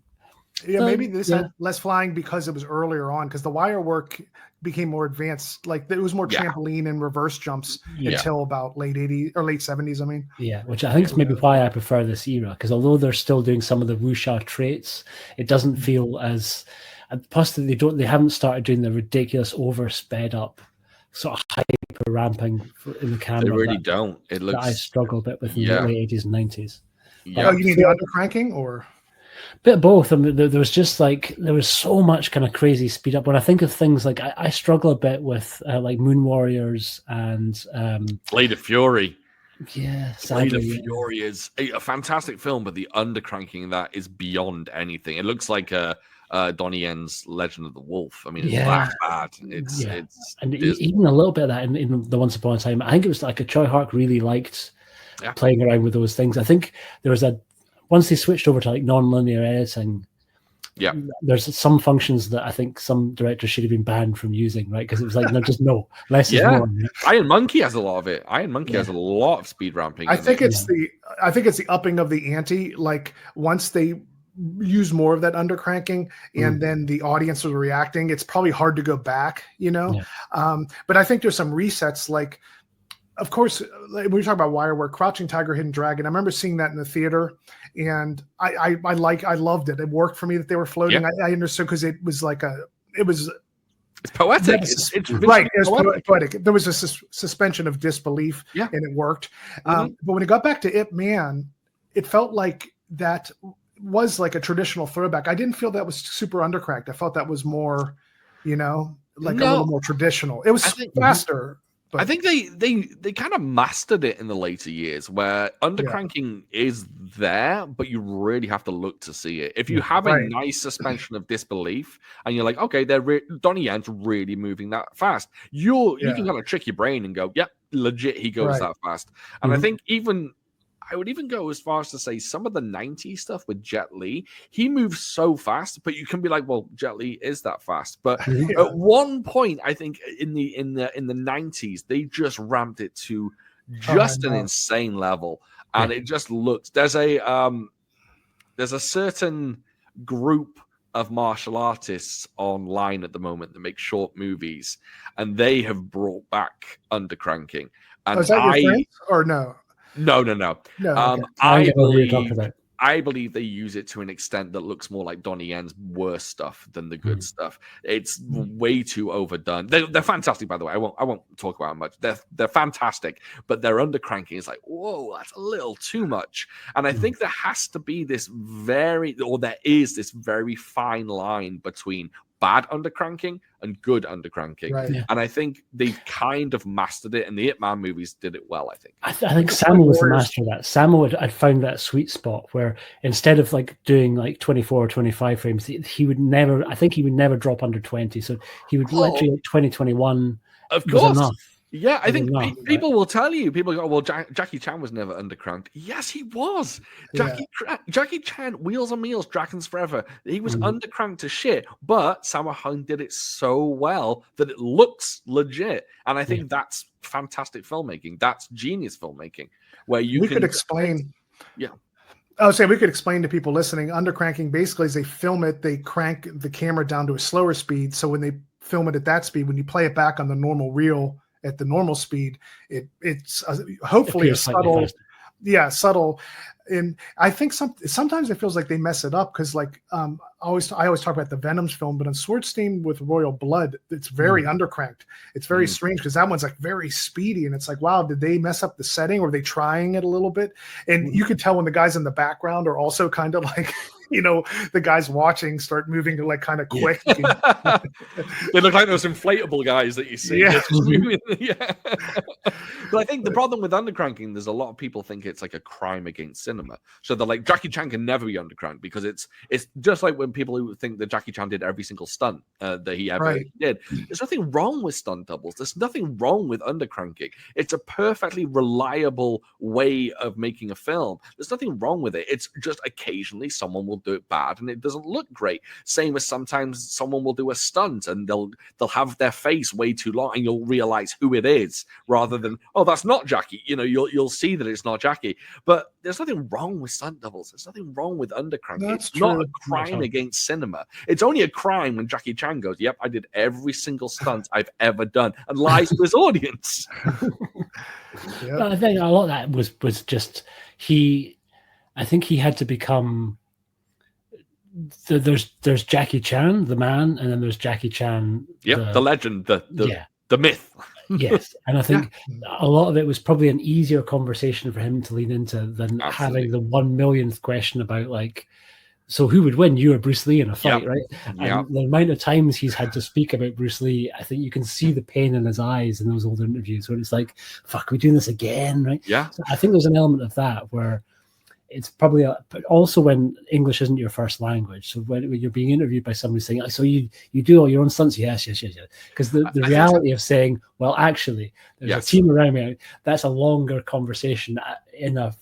Yeah, maybe this had less flying because it was earlier on, because the wire work became more advanced. Like it was more trampoline and reverse jumps until about late 80s or late 70s. I mean, which I think is maybe why I prefer this era, because although they're still doing some of the wuxia traits, it doesn't feel as. Plus, they haven't started doing the ridiculous oversped up sort of hyper ramping in the camera. They really don't. It looks. I struggle a bit with in the late 80s and 90s. Yeah. You mean the under cranking or? Bit of both. I mean, there was just like there was so much kind of crazy speed up. When I think of things like I struggle a bit with like Moon Warriors and Blade of Fury. Yeah, Blade sadly, of Fury is a fantastic film, but the undercranking in that is beyond anything. It looks like Donnie Yen's Legend of the Wolf. I mean, it's that bad. It's and even a little bit of that in the Once Upon a Time. I think it was like a Choi Hark really liked playing around with those things. I think there was once they switched over to like non-linear editing. Yeah, there's some functions that I think some directors should have been banned from using, right? Because it was like, no, less is more. Right? Iron Monkey has a lot of it. Iron Monkey has a lot of speed ramping. I think it's the upping of the ante. Like once they use more of that undercranking, and then the audience was reacting, it's probably hard to go back, you know. Yeah. But I think there's some resets, like. Of course, when we talk about wire work, Crouching Tiger, Hidden Dragon. I remember seeing that in the theater, and I loved it. It worked for me that they were floating. Yeah. I understood because it was like it's poetic. It's right. It was poetic. There was a suspension of disbelief, and it worked. But when it got back to Ip Man, it felt like that was like a traditional throwback. I didn't feel that was super undercracked. I felt that was more, you know, like a little more traditional. It was faster. I think they kind of mastered it in the later years, where undercranking is there, but you really have to look to see it. If you have a nice suspension of disbelief, and you're like, okay, Donnie Yen's really moving that fast, you can kind of trick your brain and go, yeah, legit, he goes that fast. And I think I would even go as far as to say some of the 90s stuff with Jet Li, he moves so fast, but you can be like, well, Jet Li is that fast. But at one point, I think in the 90s, they just ramped it to just an insane level. And it just looks, there's a certain group of martial artists online at the moment that make short movies, and they have brought back undercranking. And is that your friends or no? No. Okay. I believe they use it to an extent that looks more like Donnie Yen's worst stuff than the good stuff. It's way too overdone. They're fantastic, by the way. I won't talk about it much. They're fantastic, but their undercranking is like, whoa, that's a little too much. And I think there is this very fine line between bad undercranking and good undercranking. Right. Yeah. And I think they've kind of mastered it, and the Ip Man movies did it well, I think. I think Sammo was the master of that. Sammo had found that sweet spot where instead of like doing like 24 or 25 frames, he would never drop under 20. So he would literally like 2021 of course. Enough. Yeah, I think people will tell you. People go, well, Jackie Chan was never undercranked. Yes, he was. Jackie Chan, Wheels on Meals, Dragons Forever, he was undercranked to shit, but Sammo Hung did it so well that it looks legit. And I think that's fantastic filmmaking. That's genius filmmaking. Where we could explain. Yeah. I would say we could explain to people listening, undercranking basically is they film it, they crank the camera down to a slower speed. So when they film it at that speed, when you play it back on the normal reel, at the normal speed, it's hopefully a subtle, subtle. And I think sometimes it feels like they mess it up because, like, I always talk about the Venoms film, but on Sword Stained with Royal Blood, it's very undercranked. It's very strange because that one's like very speedy, and it's like, wow, did they mess up the setting, or are they trying it a little bit? And you could tell when the guys in the background are also kind of like, you know, the guys watching start moving like kind of quick. They look like those inflatable guys that you see. But I think the problem with undercranking, there's a lot of people think it's like a crime against cinema. So they're like, Jackie Chan can never be undercranked because it's just like when people who think that Jackie Chan did every single stunt that he ever did. There's nothing wrong with stunt doubles. There's nothing wrong with undercranking. It's a perfectly reliable way of making a film. There's nothing wrong with it. It's just occasionally someone will do it bad and it doesn't look great. Same as sometimes someone will do a stunt and they'll have their face way too long and you'll realize who it is rather than, oh, that's not Jackie. You know, you'll see that it's not Jackie. But there's nothing wrong with stunt doubles. There's nothing wrong with undercranking. It's not a crime against cinema. It's only a crime when Jackie Chan goes, yep, I did every single stunt I've ever done, and lies to his audience. I think a lot of that was just I think he had to become there's Jackie Chan, the man, and then there's Jackie Chan, the legend, the myth. Yes, and I think a lot of it was probably an easier conversation for him to lean into than having the 1 millionth question about like So who would win, you or Bruce Lee in a fight, Yep. right? Yep. And the amount of times he's had to speak about Bruce Lee, I think you can see the pain in his eyes in those old interviews where it's like, fuck, we're doing this again, right? Yeah. So I think there's an element of that where it's probably but also when English isn't your first language. So when you're being interviewed by somebody saying, so you do all your own stunts? Yes. Because the reality of saying, well, actually, there's a team around me, that's a longer conversation in a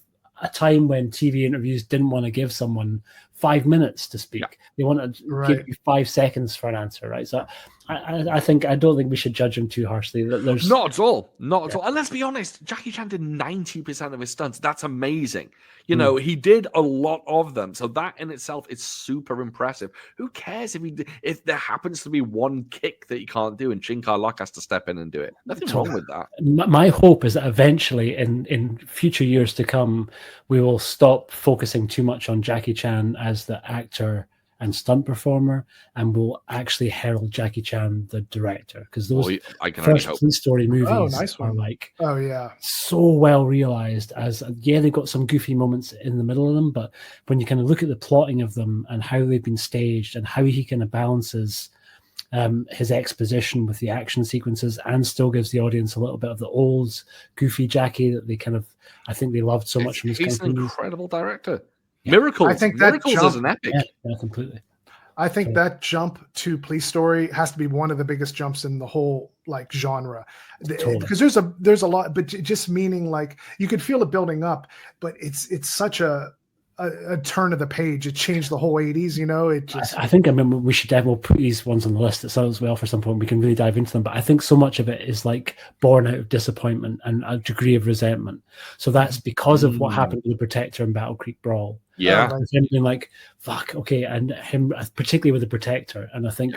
time when TV interviews didn't want to give someone 5 minutes to speak. Yeah. They want to give you 5 seconds for an answer, right? So I don't think we should judge him too harshly. There's not at all. And let's be honest, Jackie Chan did 90% of his stunts. That's amazing. You know, he did a lot of them. So that in itself is super impressive. Who cares if there happens to be one kick that he can't do and Chin Kai-lok has to step in and do it? Nothing wrong with that. My hope is that eventually in future years to come, we will stop focusing too much on Jackie Chan as the actor and stunt performer, and we'll actually herald Jackie Chan the director, because those first Police Story movies are like so well realized. They've got some goofy moments in the middle of them, but when you kind of look at the plotting of them and how they've been staged and how he kind of balances his exposition with the action sequences and still gives the audience a little bit of the old goofy Jackie that they kind of, I think they loved so much from his He's kind an incredible director. Miracles. I think Miracles is an epic. Yeah, completely. I think that jump to Police Story has to be one of the biggest jumps in the whole genre, because there's a lot, but just meaning like you could feel it building up, but it's such a turn of the page. It changed the whole 80s, you know. I think we should we'll put these ones on the list as well for some point. We can really dive into them, but I think so much of it is like born out of disappointment and a degree of resentment. So that's because of what happened to the Protector and Battle Creek Brawl. Yeah, him being like, fuck, okay, and him particularly with the Protector, and I think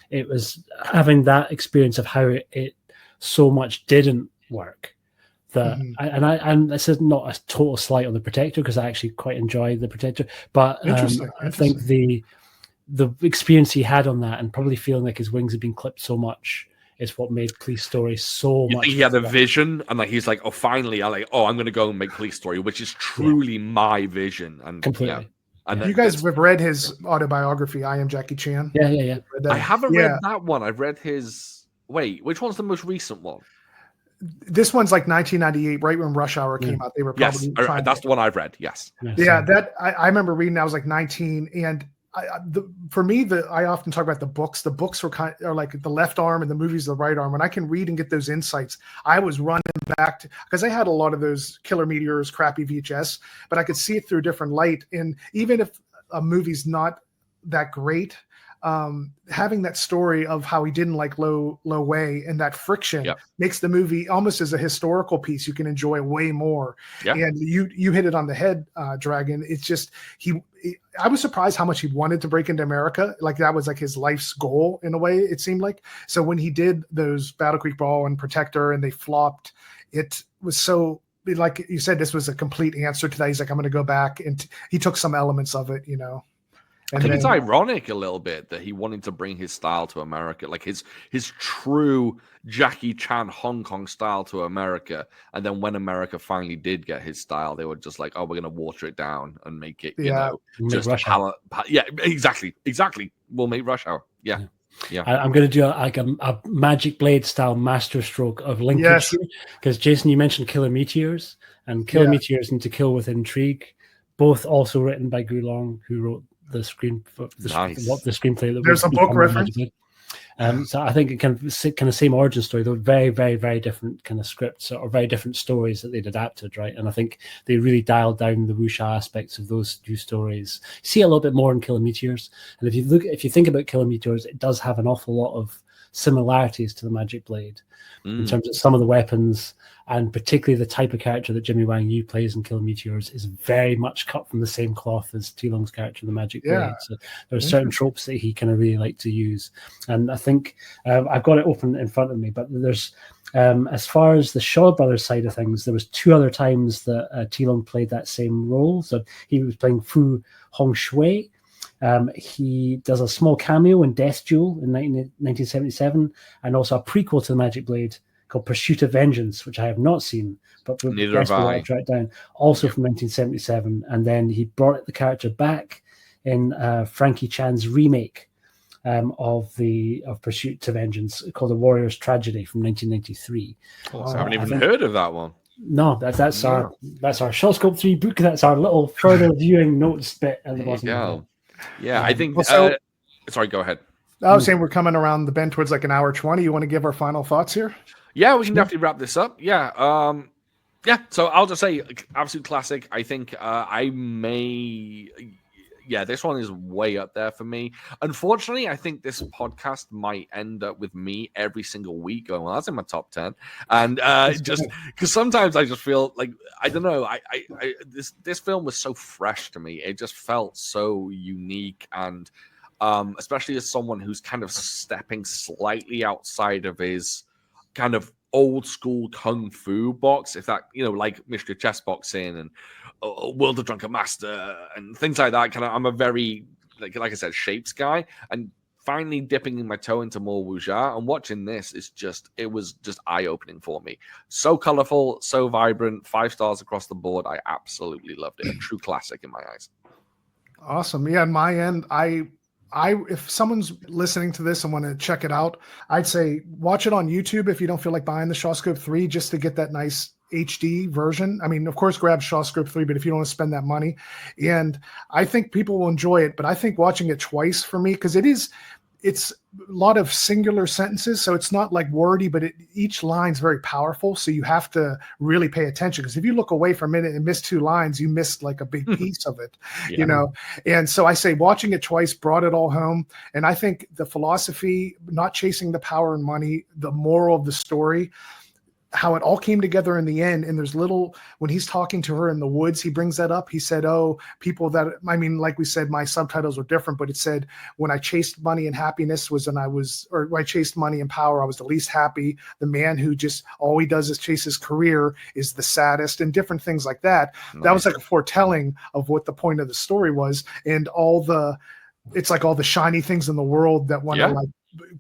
it was having that experience of how it so much didn't work. And this is not a total slight on the Protector, because I actually quite enjoy the Protector, but I think the experience he had on that and probably feeling like his wings had been clipped so much is what made Police Story so much. He had a vision, and like he's like, oh, finally, I'm going to go and make Police Story, which is truly my vision. And completely. And you guys have read his autobiography, I Am Jackie Chan? Yeah. I haven't read that one. I've read his. Wait, which one's the most recent one? This one's like 1998, right when Rush Hour came out. They were probably that's the one I've read. Yes. That I remember reading. I was like 19, and for me, I often talk about the books. The books are like the left arm, and the movies the right arm. When I can read and get those insights, I was running back because I had a lot of those Killer Meteors, crappy VHS, but I could see it through a different light. And even if a movie's not that great, having that story of how he didn't like Lo Wei and that friction makes the movie almost as a historical piece you can enjoy way more. And you hit it on the head, Dragon. It's just I was surprised how much he wanted to break into America. Like that was like his life's goal in a way, it seemed like. So when he did those Battle Creek Brawl and Protector and they flopped, it was so, like you said, this was a complete answer to that. He's like, I'm going to go back, and he took some elements of it, you know. I think it's ironic a little bit that he wanted to bring his style to America, like his true Jackie Chan Hong Kong style to America. And then when America finally did get his style, they were just like, oh, we're going to water it down and make it, you know, just exactly. We'll make Rush Hour. Yeah. I'm going to do a Magic Blade style master stroke of linkage here, because Jason, you mentioned Killer Meteors, and Killer Meteors and To Kill with Intrigue, both also written by Gulong, who wrote the screenplay. There's a book reference. So I think it kind of same origin story, though very, very, very different kind of scripts or very different stories that they'd adapted, right? And I think they really dialed down the wuxia aspects of those two stories. You see a little bit more in Killer Meteors, and if you think about Killer Meteors, it does have an awful lot of similarities to the Magic Blade in terms of some of the weapons, and particularly the type of character that Jimmy Wang Yu plays in Killer Meteors is very much cut from the same cloth as T-Long's character in the Magic Blade. So there are certain tropes that he kind of really liked to use, and I think I've got it open in front of me, but there's as far as the Shaw Brothers side of things, there was 2 other times that T-Long played that same role. So he was playing Fu Hongshui. He does a small cameo in Death Duel in 1977, and also a prequel to the Magic Blade called Pursuit of Vengeance, which I have not seen, but neither have I. Tracked down, also from 1977. And then he brought the character back in Frankie Chan's remake of Pursuit to Vengeance called The Warrior's Tragedy from 1993. I haven't even heard of that one. No, that's our Shawscope 3 book. That's our little further viewing notes bit at the bottom. Yeah, I think. Sorry, go ahead. I was saying we're coming around the bend towards like an hour 20. You want to give our final thoughts here? Yeah, we can definitely wrap this up. Yeah. So I'll just say, absolute classic. I think this one is way up there for me. Unfortunately, I think this podcast might end up with me every single week going, well, that's in my top 10. And just because sometimes I just feel like, I don't know, this film was so fresh to me. It just felt so unique. And especially as someone who's kind of stepping slightly outside of his kind of old school kung fu box, if that, like Mystery Chess Boxing and World of Drunken Master and things like that. I'm a very, like I said, shapes guy, and finally dipping my toe into more wuxia and watching this it was just eye-opening for me. So colorful, so vibrant, 5 stars across the board. I absolutely loved it. A true classic in my eyes. Awesome. Yeah, on my end, if someone's listening to this and want to check it out, I'd say watch it on YouTube if you don't feel like buying the Shawscope 3 just to get that nice HD version. I mean, of course, grab Shawscope 3, but if you don't want to spend that money, and I think people will enjoy it, but I think watching it twice for me, because it's a lot of singular sentences, so it's not like wordy, but each line's very powerful, so you have to really pay attention, because if you look away for a minute and miss 2 lines, you missed like a big piece of it. And so I say watching it twice brought it all home. And I think the philosophy, not chasing the power and money, the moral of the story, how it all came together in the end. And there's when he's talking to her in the woods, he brings that up. He said, like we said, my subtitles were different, but it said, when I chased money and happiness when I chased money and power, I was the least happy. The man who just, all he does is chase his career is the saddest, and different things like that. Nice. That was like a foretelling of what the point of the story was. And it's like all the shiny things in the world that want to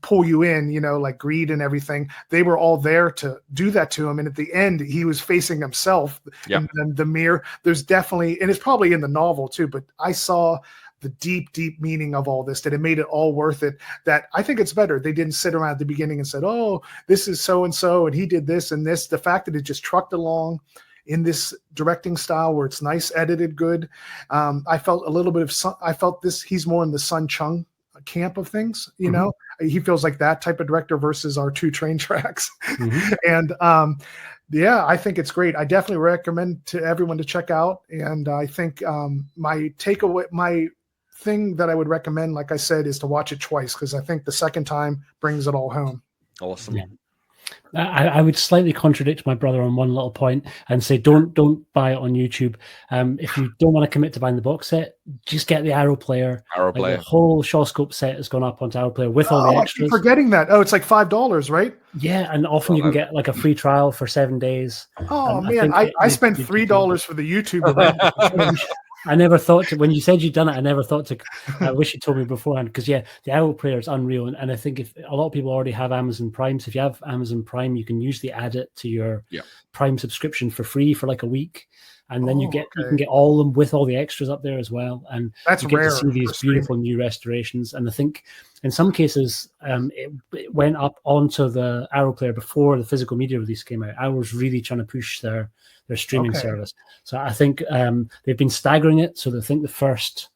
pull you in, like greed and everything. They were all there to do that to him. And at the end, he was facing himself in the mirror. There's definitely, and it's probably in the novel too, but I saw the deep, deep meaning of all this, that it made it all worth it. That I think it's better. They didn't sit around at the beginning and said, oh, this is so-and-so, and he did this and this. The fact that it just trucked along in this directing style where it's nice, edited, good. I felt a little bit of he's more in the Sun Chung camp of things, he feels like that type of director versus our 2 train tracks. And I think it's great. I definitely recommend to everyone to check out. And I think my thing that I would recommend, like I said, is to watch it twice, because I think the second time brings it all home. Awesome. Yeah. I would slightly contradict my brother on one little point and say don't buy it on YouTube. If you don't want to commit to buying the box set, just get the Arrow Player. The whole Shawscope set has gone up onto Arrow Player with all the extras. I keep forgetting that. Oh, it's like $5, right? Yeah, and often you can get like a free trial for 7 days. Oh man, I spent $3 for the YouTube event. I never thought to, when you said you'd done it, I never thought to, I wish you told me beforehand, because the Arrow Player is unreal. And I think if a lot of people already have Amazon Prime, so if you have Amazon Prime, you can usually add it to your Prime subscription for free for like a week. And then you can get all of them with all the extras up there as well. And that's you get rare to see these beautiful new restorations. And I think in some cases, it went up onto the Arrow Player before the physical media release came out. Arrow's really trying to push their streaming service. So I think they've been staggering it. So I think the first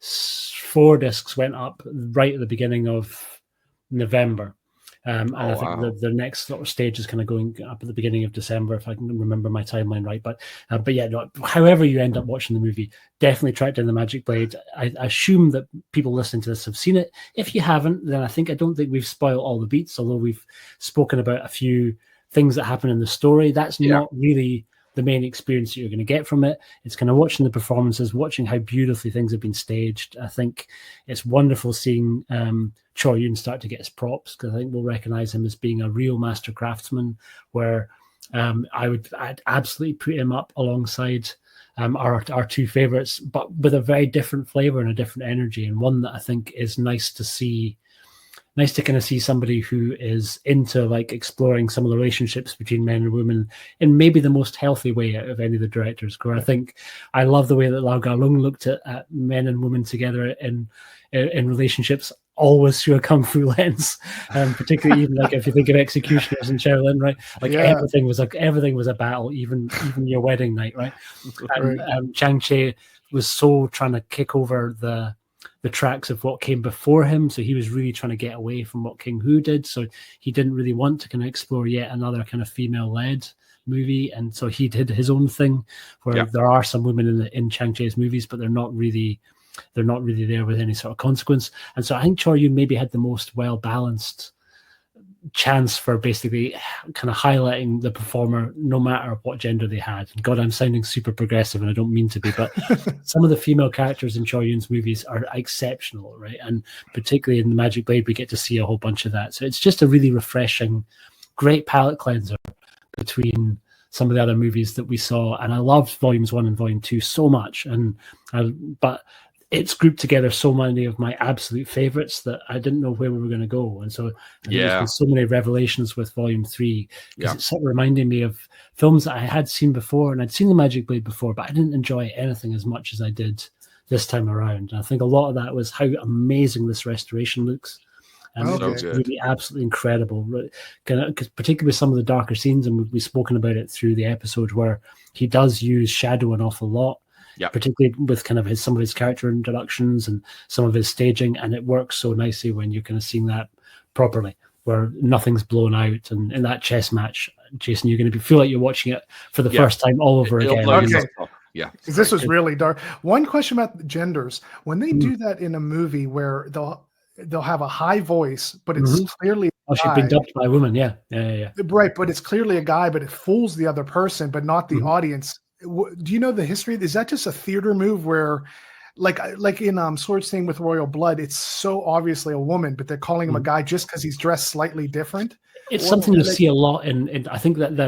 4 discs went up right at the beginning of November. And I think the next sort of stage is kind of going up at the beginning of December, if I can remember my timeline right. But however you end up watching the movie, definitely track down the Magic Blade. I assume that people listening to this have seen it. If you haven't, then I don't think we've spoiled all the beats, although we've spoken about a few things that happen in the story. That's not really the main experience that you're going to get from it. It's kind of watching the performances, watching how beautifully things have been staged. I think it's wonderful seeing Choi Yun start to get his props, because I think we'll recognize him as being a real master craftsman, where I'd absolutely put him up alongside our 2 favorites, but with a very different flavor and a different energy, and one that I think is nice to see nice to kind of see somebody who is into like exploring some of the relationships between men and women in maybe the most healthy way out of any of the directors. Because I think I love the way that Lau Ga-lung looked at men and women together in relationships, always through a kung fu lens, particularly even like if you think of Executioners and Shaolin, right? Like everything was a battle, even your wedding night, right? And Chang Che was so trying to kick over the tracks of what came before him, so he was really trying to get away from what King Hu did. So he didn't really want to kind of explore yet another kind of female-led movie, and so he did his own thing, where there are some women in Chang Che's movies, but they're not really there with any sort of consequence. And so I think Chor Yun maybe had the most well-balanced chance for basically kind of highlighting the performer no matter what gender they had. And God, I'm sounding super progressive and I don't mean to be, but some of the female characters in Chor Yun's movies are exceptional, right? And particularly in The Magic Blade, we get to see a whole bunch of that. So it's just a really refreshing, great palate cleanser between some of the other movies that we saw. And I loved Volumes 1 and Volume 2 so much. But it's grouped together so many of my absolute favorites that I didn't know where we were going to go. And so there's been so many revelations with Volume 3, because it's sort of reminding me of films that I had seen before, and I'd seen The Magic Blade before, but I didn't enjoy anything as much as I did this time around. And I think a lot of that was how amazing this restoration looks. And it's really absolutely incredible, because particularly with some of the darker scenes, and we've spoken about it through the episode, where he does use shadow an awful lot. Particularly with kind of some of his character introductions and some of his staging, and it works so nicely when you're kind of seeing that properly, where nothing's blown out. And in that chess match, Jason, you're going to feel like you're watching it for the first time all over again. Because this was really dark. One question about the genders: when they do that in a movie where they'll have a high voice, but it's clearly she's been dubbed by a woman, right, but it's clearly a guy, but it fools the other person, but not the audience. Do you know the history? Is that just a theater move where, like in Sword's Thing with Royal Blood, it's so obviously a woman, but they're calling him a guy just because he's dressed slightly different? It's something you see a lot in I think that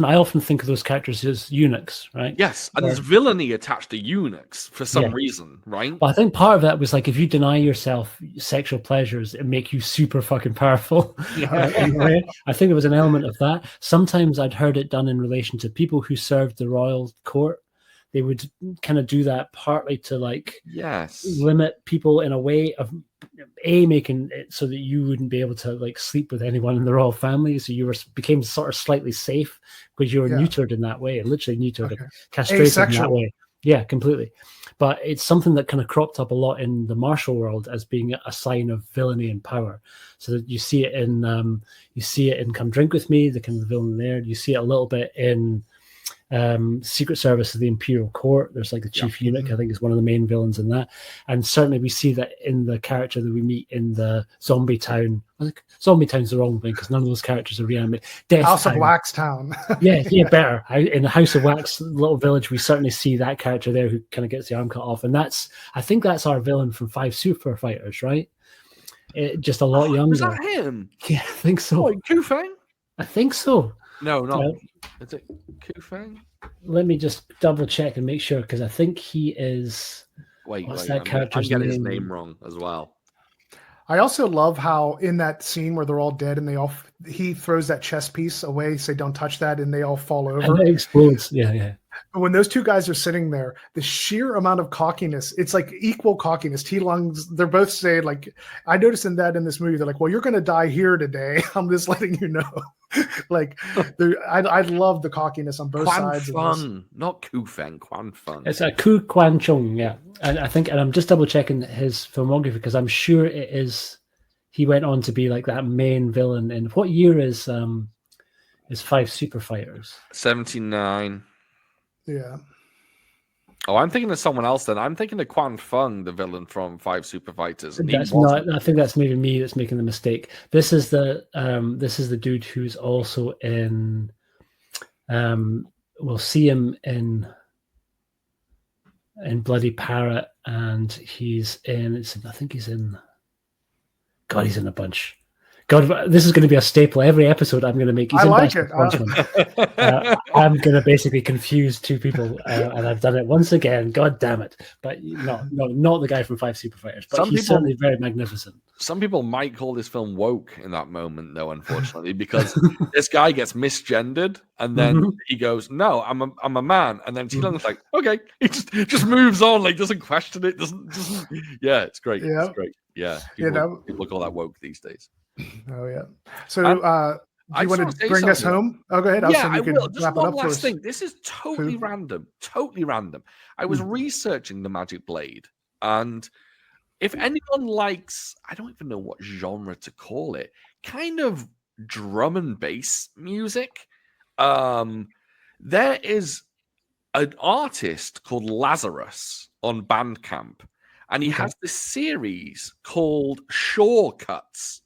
I often think of those characters as eunuchs, right? Yes, and there's villainy attached to eunuchs for some reason, right? But I think part of that was like, if you deny yourself sexual pleasures, it make you super fucking powerful. I think there was an element of that. Sometimes I'd heard it done in relation to people who served the royal court. They would kind of do that partly to limit people in a way of making it so that you wouldn't be able to like sleep with anyone in the royal family, so you became sort of slightly safe because you were neutered in that way, literally neutered, castrated asexual in that way. Yeah, completely. But it's something that kind of cropped up a lot in the martial world as being a sign of villainy and power. So that you see it in Come Drink With Me, the kind of villain there. You see it a little bit in Secret Service of the Imperial Court. There's like the chief eunuch, I think, is one of the main villains in that. And certainly we see that in the character that we meet in the Zombie Town. I think Zombie Town's the wrong thing because none of those characters are reanimated. House of Wax Town. Better. In the House of Wax little village, we certainly see that character there who kind of gets the arm cut off. And I think that's our villain from 5 Super Fighters, right? Just a lot younger. Is that him? Yeah, I think so. Oh, Kufang? I think so. No, not. Is it Kufang? Let me just double check and make sure, because I think he is. What's that character's name? I'm getting his name wrong as well. I also love how in that scene where they're all dead and he throws that chess piece away, say don't touch that, and they all fall over. And it explodes. Yeah. When those two guys are sitting there, the sheer amount of cockiness, it's like equal cockiness. T-Lungs, they're both saying, like, I noticed in this movie, they're like, well, you're going to die here today. I'm just letting you know. Like, I love the cockiness on both sides. Fun, not Kufeng, Quan Fun. It's a Ku Quan Chung, yeah. And I think, and I'm just double checking his filmography because I'm sure it is. He went on to be like that main villain. In what year is 5 Super Fighters? 79. Yeah. Oh, I'm thinking of someone else then. I'm thinking of Quan Feng, the villain from 5 Super Fighters. And that's not. I think that's maybe me that's making the mistake. This is the dude who's also in. We'll see him in Bloody Parrot, and he's in. I think he's in. God, he's in a bunch. God, this is going to be a staple. Every episode I'm going to make. I like it. I'm going to basically confuse two people, and I've done it once again. God damn it! But not the guy from Five Super Fighters. But he's certainly very magnificent. Some people might call this film woke in that moment, though, unfortunately, because this guy gets misgendered, and then he goes, "No, I'm a man," and then T-Lung's like, "Okay," he just moves on, like doesn't question it, doesn't. Yeah, it's great. Yeah. It's great. Yeah, people call that woke these days. Oh yeah. So you want to bring us home? Oh, go ahead. I will. Just one last thing. This is totally random. Totally random. I was researching the Magic Blade, and if anyone likes, I don't even know what genre to call it, kind of drum and bass music, there is an artist called Lazarus on Bandcamp, and he has this series called Shortcuts.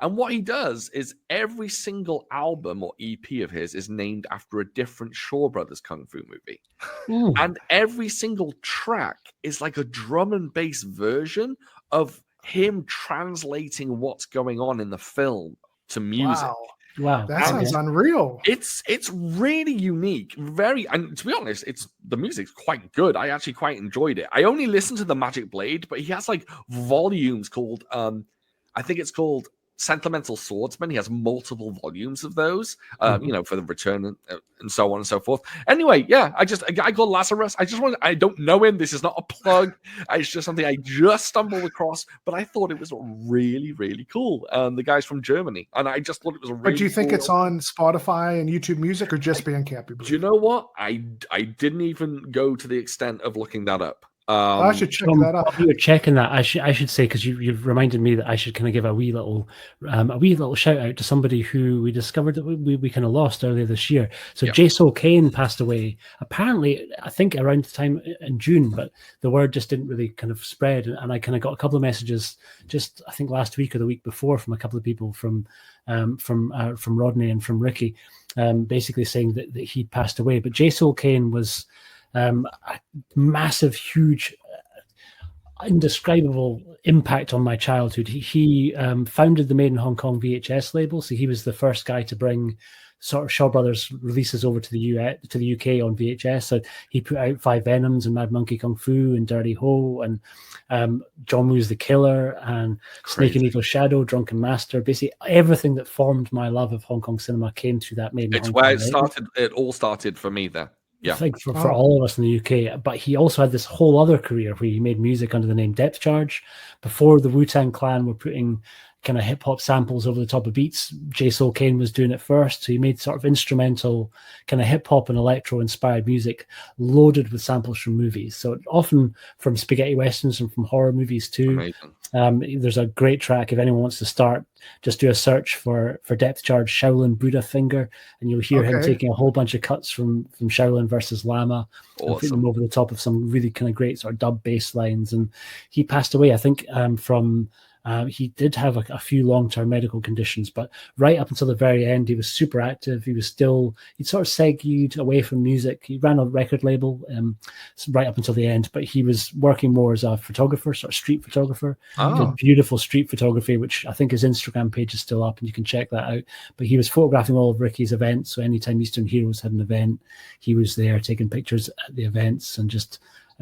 And what he does is every single album or EP of his is named after a different Shaw Brothers Kung Fu movie. And every single track is like a drum and bass version of him translating what's going on in the film to music. Wow. That sounds unreal. It's really unique. And to be honest, the music's quite good. I actually quite enjoyed it. I only listened to the Magic Blade, but he has like volumes called I think it's called Sentimental Swordsman. He has multiple volumes of those, for the Return and so on and so forth. Anyway, yeah, a guy called Lazarus. I don't know him. This is not a plug. It's just something I just stumbled across, but I thought it was really, really cool. The guy's from Germany, and I just thought it was a really But do you think cool. It's on Spotify and YouTube Music or just Bandcamp? Do you know what? I didn't even go to the extent of looking that up. I should check that out. While you're checking that, I should say, because you've reminded me that I should kind of give a wee little shout out to somebody who we discovered that we kind of lost earlier this year. So Jason Kane passed away. Apparently, I think around the time in June, but the word just didn't really kind of spread. And I kind of got a couple of messages just I think last week or the week before from a couple of people from Rodney and from Ricky, basically saying that he'd passed away. But Jason Kane was a massive, huge, indescribable impact on my childhood. He founded the Made in Hong Kong VHS label, so he was the first guy to bring sort of Shaw Brothers releases over to the UK on VHS. So he put out Five Venoms and Mad Monkey Kung Fu and Dirty Ho and John Woo's The Killer and Snake and Evil Shadow, Drunken Master. Basically, everything that formed my love of Hong Kong cinema came through that Made in Hong Kong. It's where it all started for me there. Yeah, I think for all of us in the UK. But he also had this whole other career where he made music under the name Depth Charge. Before the Wu-Tang Clan were putting kind of hip-hop samples over the top of beats, J. Soul Kane was doing it first. So he made sort of instrumental kind of hip-hop and electro-inspired music loaded with samples from movies. So often from spaghetti westerns and from horror movies too. There's a great track, if anyone wants to start, just do a search for Depth Charge Shaolin Buddha Finger, and you'll hear him taking a whole bunch of cuts from Shaolin versus Lama and putting them over the top of some really kind of great sort of dub bass lines. And he passed away, I think, from he did have a few long-term medical conditions, but right up until the very end, he was super active. He'd sort of segued away from music. He ran a record label right up until the end, but he was working more as a photographer, sort of street photographer. Did beautiful street photography, which I think his Instagram page is still up, and you can check that out. But he was photographing all of Ricky's events, so anytime Eastern Heroes had an event, he was there taking pictures at the events and just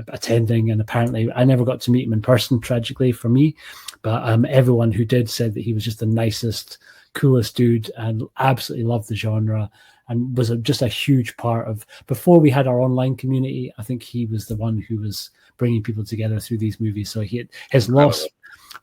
attending. And apparently I never got to meet him in person, tragically for me, but everyone who did said that he was just the nicest, coolest dude and absolutely loved the genre and was just a huge part of, before we had our online community, I think he was the one who was bringing people together through these movies. So his loss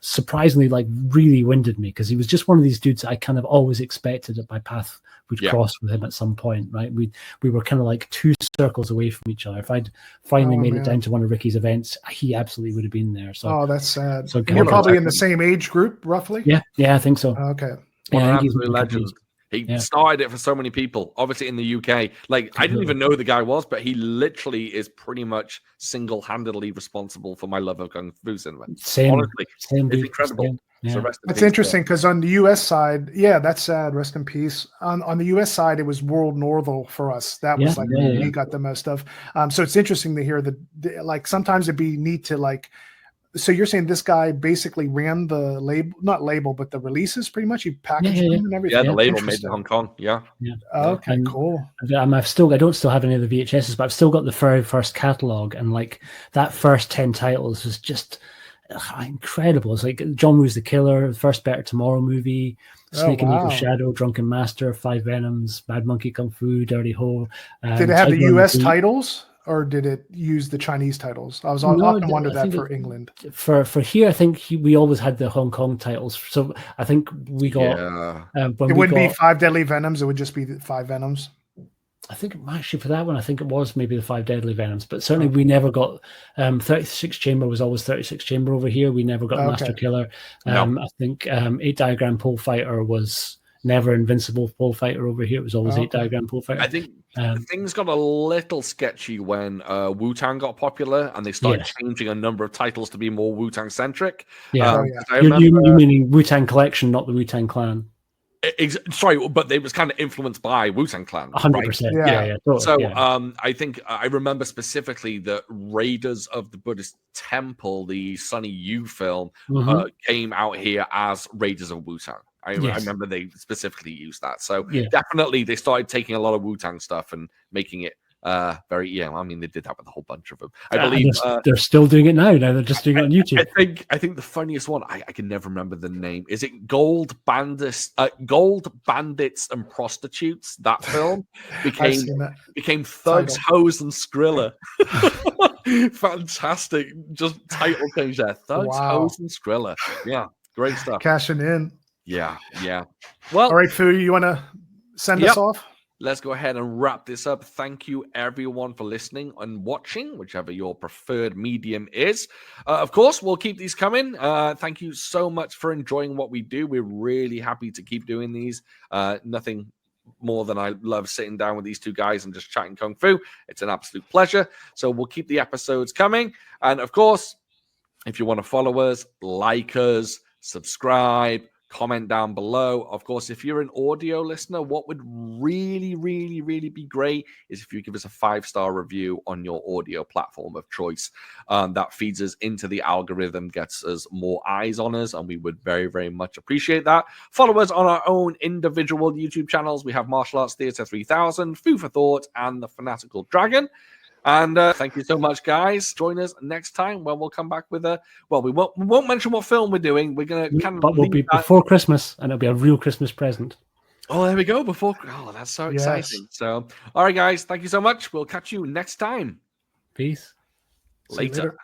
surprisingly really winded me, because he was just one of these dudes I kind of always expected that my path would cross with him at some point, right? We were kind of like two circles away from each other. If I'd finally made it down to one of Ricky's events, he absolutely would have been there. So that's sad. So you're probably in the same age group, roughly? Yeah, I think so. Okay. Yeah, he's a legend. He started it for so many people, obviously in the UK. Like, I didn't even know who the guy was, but he literally is pretty much single-handedly responsible for my love of Kung Fu cinema. Honestly, it's incredible. Yeah. So that's interesting, because on the US side, that's sad. Rest in peace. On the US side, it was World Northel for us. That was what we got the most of. So it's interesting to hear that, like, sometimes it'd be neat to like So you're saying this guy basically ran the not label, but the releases pretty much? He packaged them and everything? Yeah, the label made in Hong Kong. Yeah. Okay, cool. I don't still have any of the VHSs, but I've still got the very first catalog, and like that first 10 titles was just incredible. It's like John Woo's The Killer, the first Better Tomorrow movie, Snake and Eagle Shadow, Drunken Master, Five Venoms, Mad Monkey Kung Fu, Dirty Ho. Did it have the US titles, or did it use the Chinese titles? I was often wondered that for England. For here, I think we always had the Hong Kong titles. So I think we got... it wouldn't be Five Deadly Venoms. It would just be the Five Venoms. I think actually for that one, I think it was maybe the Five Deadly Venoms, but certainly we never got 36 Chamber was always 36 Chamber over here. We never got Master Killer. I think 8 Diagram Pole Fighter was never Invincible Pole Fighter over here. It was always 8 Diagram Pole Fighter. I think things got a little sketchy when Wu-Tang got popular and they started changing a number of titles to be more Wu-Tang centric. Yeah, you meaning Wu-Tang Collection, not the Wu-Tang Clan. Sorry, but it was kind of influenced by Wu-Tang Clan. 100%. Right? Yeah. Totally, so I think I remember specifically that Raiders of the Buddhist Temple, the Sonny Yu film, came out here as Raiders of Wu-Tang. I remember they specifically used that. So definitely they started taking a lot of Wu-Tang stuff and making it very I mean, they did that with a whole bunch of them. I believe they're still doing it now. They're just doing it on YouTube. I think the funniest one, I can never remember the name. Is it Gold Bandits and Prostitutes? That film became Thugs, Hoes, and Skrilla. Fantastic, just title change there. Thugs, Hoes, and Skrilla. Yeah, great stuff. Cashing in. Yeah. Well, all right, Fu, you want to send us off? Let's go ahead and wrap this up. Thank you, everyone, for listening and watching, whichever your preferred medium is. Of course, we'll keep these coming. Thank you so much for enjoying what we do. We're really happy to keep doing these. Nothing more than I love sitting down with these two guys and just chatting Kung Fu. It's an absolute pleasure. So we'll keep the episodes coming. And, of course, if you want to follow us, like us, subscribe, comment down below. Of course, if you're an audio listener, what would really, really, really be great is if you give us a 5-star review on your audio platform of choice. That feeds us into the algorithm, gets us more eyes on us, and we would very, very much appreciate that. Follow us on our own individual YouTube channels. We have Martial Arts Theatre 3000, Food for Thought, and the Fanatical Dragon. And thank you so much, guys. Join us next time when we'll come back with we won't mention what film we're doing. We're going to kind of... But we'll be before Christmas, and it'll be a real Christmas present. Oh, there we go. That's so exciting. So, all right, guys. Thank you so much. We'll catch you next time. Peace. Later.